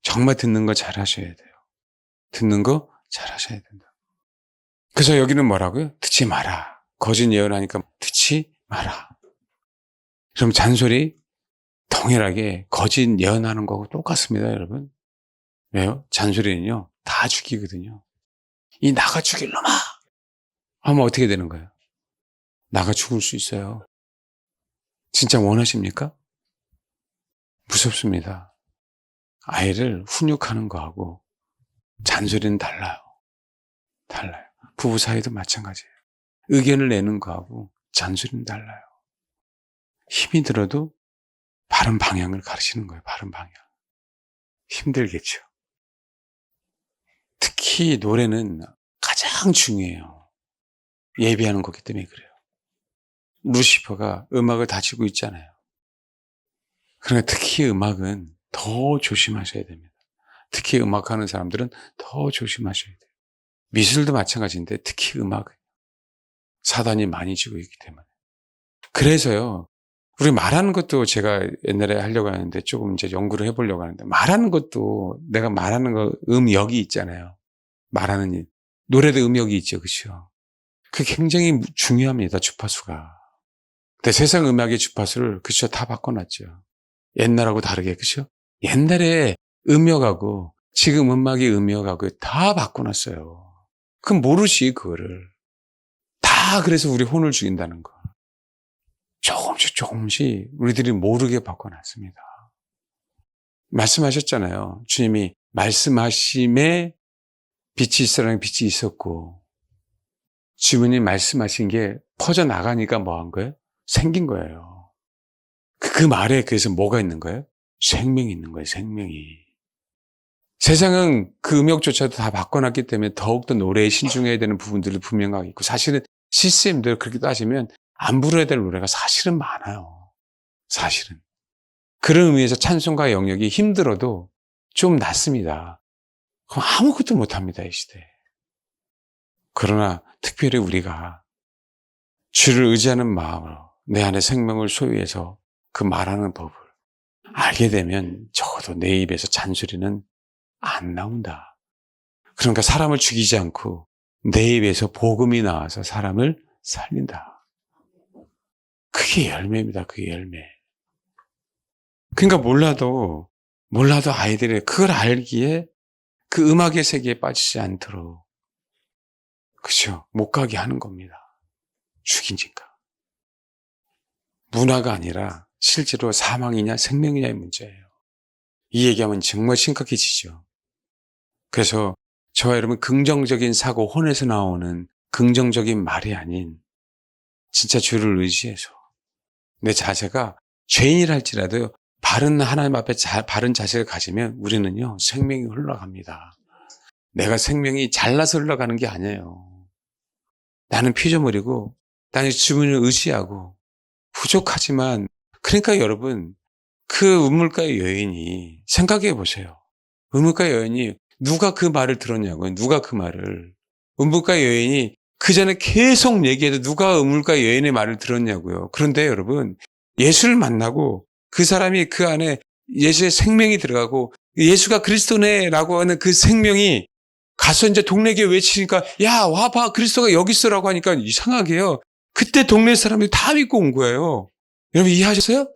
정말 듣는 거 잘 하셔야 돼요. 듣는 거 잘 하셔야 된다. 그래서 여기는 뭐라고요? 듣지 마라. 거짓 예언하니까 듣지 마라. 그럼 잔소리 동일하게 거짓 예언하는 거하고 똑같습니다, 여러분. 왜요? 잔소리는요, 다 죽이거든요. 이 나가 죽일 놈아! 하면 어떻게 되는 거예요? 나가 죽을 수 있어요. 진짜 원하십니까? 무섭습니다. 아이를 훈육하는 거하고 잔소리는 달라요. 달라요. 부부 사이도 마찬가지예요. 의견을 내는 거하고 잔소리는 달라요. 힘이 들어도 바른 방향을 가르치는 거예요. 바른 방향. 힘들겠죠. 특히 노래는 가장 중요해요. 예비하는 거기 때문에 그래요. 루시퍼가 음악을 다지고 있잖아요. 그러니까 특히 음악은 더 조심하셔야 됩니다. 특히 음악하는 사람들은 더 조심하셔야 돼요. 미술도 마찬가지인데 특히 음악은 사단이 많이 지고 있기 때문에. 그래서요, 우리 말하는 것도 제가 옛날에 하려고 하는데 조금 이제 연구를 해보려고 하는데, 말하는 것도 내가 말하는 거 음역이 있잖아요. 말하는 일. 노래도 음역이 있죠. 그렇죠? 그게 굉장히 중요합니다. 주파수가. 근데 세상 음악의 주파수를 그쵸 다 바꿔놨죠. 옛날하고 다르게 그쵸? 옛날에 음역하고 지금 음악의 음역하고 다 바꿔놨어요. 그럼 모르지 그거를. 다 그래서 우리 혼을 죽인다는 거. 조금씩 우리들이 모르게 바꿔놨습니다. 말씀하셨잖아요. 주님이 말씀하심에 빛이 있으라는 빛이 있었고, 주님이 말씀하신 게 퍼져나가니까 뭐 한 거예요? 생긴 거예요. 그 말에 그래서 뭐가 있는 거예요? 생명이 있는 거예요, 생명이. 세상은 그 음역조차도 다 바꿔놨기 때문에 더욱더 노래에 신중해야 되는 부분들이 분명하게 있고, 사실은 CCM들 그렇게 따지면 안 부르야 될 노래가 사실은 많아요. 사실은. 그런 의미에서 찬송가 영역이 힘들어도 좀 낫습니다. 그럼 아무것도 못합니다, 이 시대에. 그러나 특별히 우리가 주를 의지하는 마음으로 내 안에 생명을 소유해서 그 말하는 법을 알게 되면 적어도 내 입에서 잔소리는 안 나온다. 그러니까 사람을 죽이지 않고 내 입에서 복음이 나와서 사람을 살린다. 그게 열매입니다. 그게 열매. 그러니까 몰라도 아이들이 그걸 알기에 그 음악의 세계에 빠지지 않도록, 그죠? 못 가게 하는 겁니다. 죽이니까. 문화가 아니라 실제로 사망이냐 생명이냐의 문제예요. 이 얘기하면 정말 심각해지죠. 그래서 저와 여러분 긍정적인 사고, 혼에서 나오는 긍정적인 말이 아닌 진짜 주를 의지해서 내 자세가 죄인이랄지라도 바른 하나님 앞에 바른 자세를 가지면 우리는요 생명이 흘러갑니다. 내가 생명이 잘나서 흘러가는 게 아니에요. 나는 피조물이고 나는 주님을 의지하고 부족하지만, 그러니까 여러분 그 우물가의 여인이 생각해 보세요. 우물가의 여인이 누가 그 말을 들었냐고요. 누가 그 말을. 우물가의 여인이 그 전에 계속 얘기해도 누가 우물가의 여인의 말을 들었냐고요. 그런데 여러분 예수를 만나고 그 사람이 그 안에 예수의 생명이 들어가고 예수가 그리스도네라고 하는 그 생명이 가서 이제 동네 교회 외치니까 야 와봐 그리스도가 여기 있어라고 하니까 이상하게요. 그때 동네 사람들이 다 믿고 온 거예요. 여러분 이해하셨어요?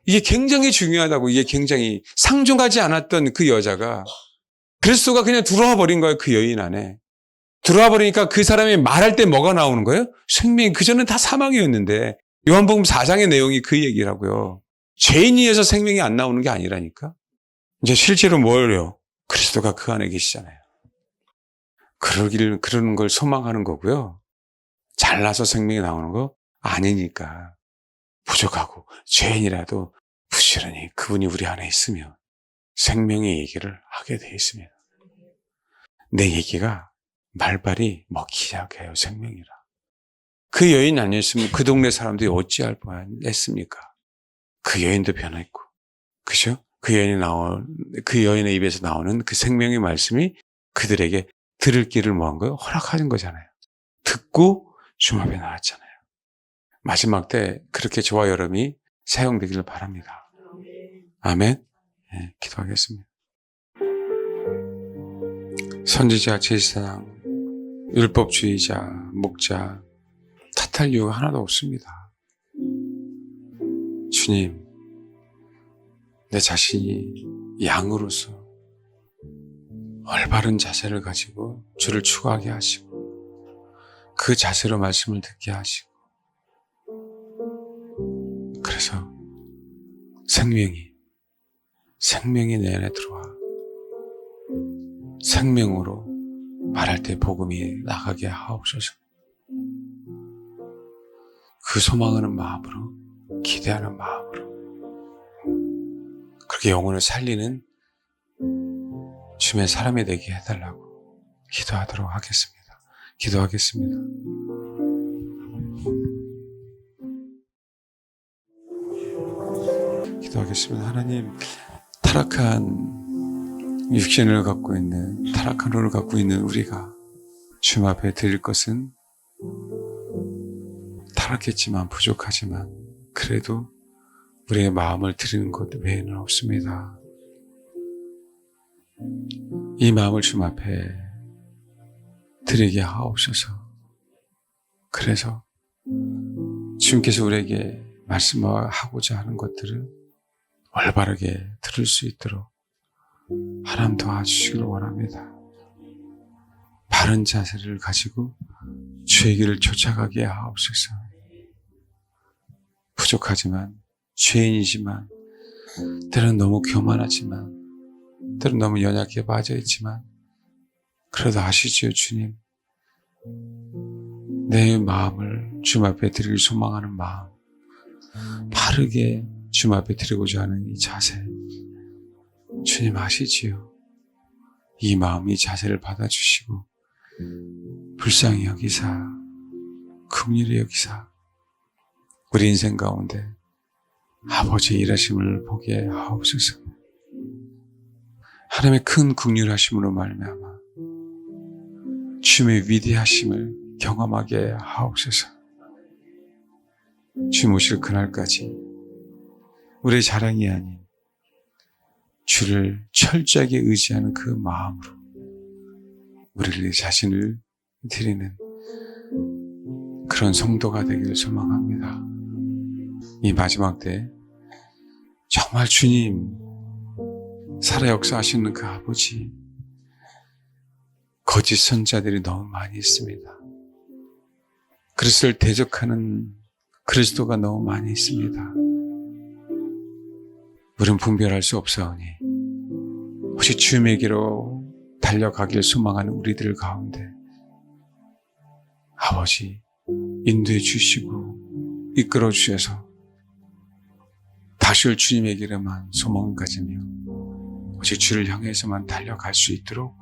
이게 굉장히 중요하다고. 이게 굉장히 상종하지 않았던 그 여자가 그리스도가 그냥 들어와 버린 거예요. 그 여인 안에. 들어와 버리니까 그 사람이 말할 때 뭐가 나오는 거예요? 생명이. 그전엔 다 사망이었는데 요한복음 4장의 내용이 그 얘기라고요. 죄인이어서 생명이 안 나오는 게 아니라니까. 이제 실제로 뭘요? 그리스도가 그 안에 계시잖아요. 그러는 걸 소망하는 거고요. 잘나서 생명이 나오는 거 아니니까. 부족하고 죄인이라도 부지런히 그분이 우리 안에 있으면 생명의 얘기를 하게 돼 있습니다. 내 얘기가 말발이 먹기 시작해요. 생명이라. 그 여인 아니었으면 그 동네 사람들이 어찌할 뻔했습니까? 그 여인도 변했고, 그죠? 그 여인의 입에서 나오는 그 생명의 말씀이 그들에게 들을 길을 뭐한 거예요? 허락하는 거잖아요. 듣고 주 앞에 나왔잖아요. 마지막 때 그렇게 저와 여러분이 사용되기를 바랍니다. 아멘. 네, 기도하겠습니다. 선지자, 제사장, 율법주의자, 목자 탓할 이유가 하나도 없습니다. 주님, 내 자신이 양으로서 올바른 자세를 가지고 주를 추구하게 하시고 그 자세로 말씀을 듣게 하시고 그래서 생명이 내 안에 들어와 생명으로 말할 때 복음이 나가게 하옵소서. 그 소망하는 마음으로 기대하는 마음으로 그렇게 영혼을 살리는 주님의 사람이 되게 해달라고 기도하도록 하겠습니다. 기도하겠습니다. 기도하겠습니다. 하나님, 타락한 육신을 갖고 있는, 타락한 혼을 갖고 있는 우리가 주님 앞에 드릴 것은 타락했지만 부족하지만 그래도 우리의 마음을 드리는 것 외에는 없습니다. 이 마음을 주님 앞에 드리게 하옵소서. 그래서 주님께서 우리에게 말씀하고자 하는 것들을 올바르게 들을 수 있도록 하나님 도와주시기를 원합니다. 바른 자세를 가지고 주의 길을 쫓아가게 하옵소서. 부족하지만 죄인이지만 때로는 너무 교만하지만 때로는 너무 연약해 빠져있지만 그래도 아시지요 주님, 내 마음을 주님 앞에 드리길 소망하는 마음, 바르게 주님 앞에 드리고자 하는 이 자세, 주님 아시지요. 이 마음, 이 자세를 받아주시고 불쌍히 여기사 긍휼히 여기사 우리 인생 가운데 아버지의 일하심을 보게 하옵소서. 하나님의 큰 긍휼하심으로 말미암아 주님의 위대하심을 경험하게 하옵소서. 주님 오실 그날까지 우리의 자랑이 아닌 주를 철저하게 의지하는 그 마음으로 우리 자신을 드리는 그런 성도가 되기를 소망합니다. 이 마지막 때 정말 주님 살아 역사하시는 그 아버지, 거짓 선자들이 너무 많이 있습니다. 그리스도를 대적하는 그리스도가 너무 많이 있습니다. 우리는 분별할 수 없사오니 혹시 주님에게로 달려가길 소망하는 우리들 가운데 아버지 인도해 주시고 이끌어 주셔서 다시 올 주님에게로만 소망을 가지며 오직 주를 향해서만 달려갈 수 있도록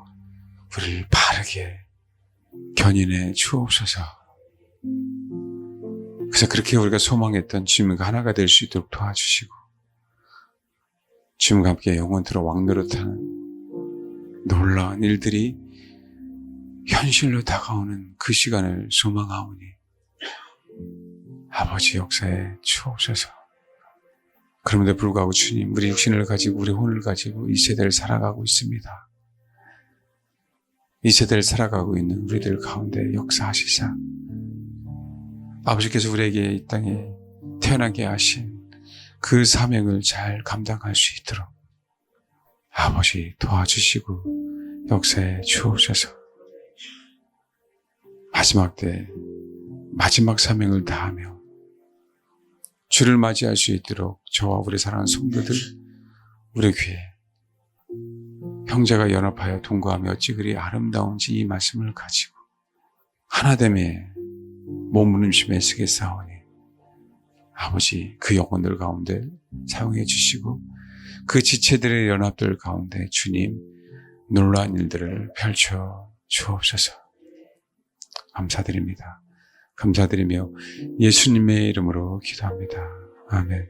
우리를 바르게 견인해 주옵소서. 그래서 그렇게 우리가 소망했던 주님과 하나가 될 수 있도록 도와주시고 주님과 함께 영원토록 왕노릇하는 놀라운 일들이 현실로 다가오는 그 시간을 소망하오니 아버지 역사에 주옵소서. 그럼에도 불구하고 주님, 우리 육신을 가지고 우리 혼을 가지고 이 세대를 살아가고 있습니다. 이 세대를 살아가고 있는 우리들 가운데 역사하시사 아버지께서 우리에게 이 땅에 태어나게 하신 그 사명을 잘 감당할 수 있도록 아버지 도와주시고 역사에 주옵소서. 마지막 때 마지막 사명을 다하며 주를 맞이할 수 있도록 저와 우리 사랑하는 성도들, 우리 교회 형제가 연합하여 동거하며 어찌 그리 아름다운지 이 말씀을 가지고 하나됨에 몸부림심에 애쓰겠사오니 아버지 그 영혼들 가운데 사용해 주시고 그 지체들의 연합들 가운데 주님 놀라운 일들을 펼쳐 주옵소서. 감사드립니다. 감사드리며 예수님의 이름으로 기도합니다. 아멘.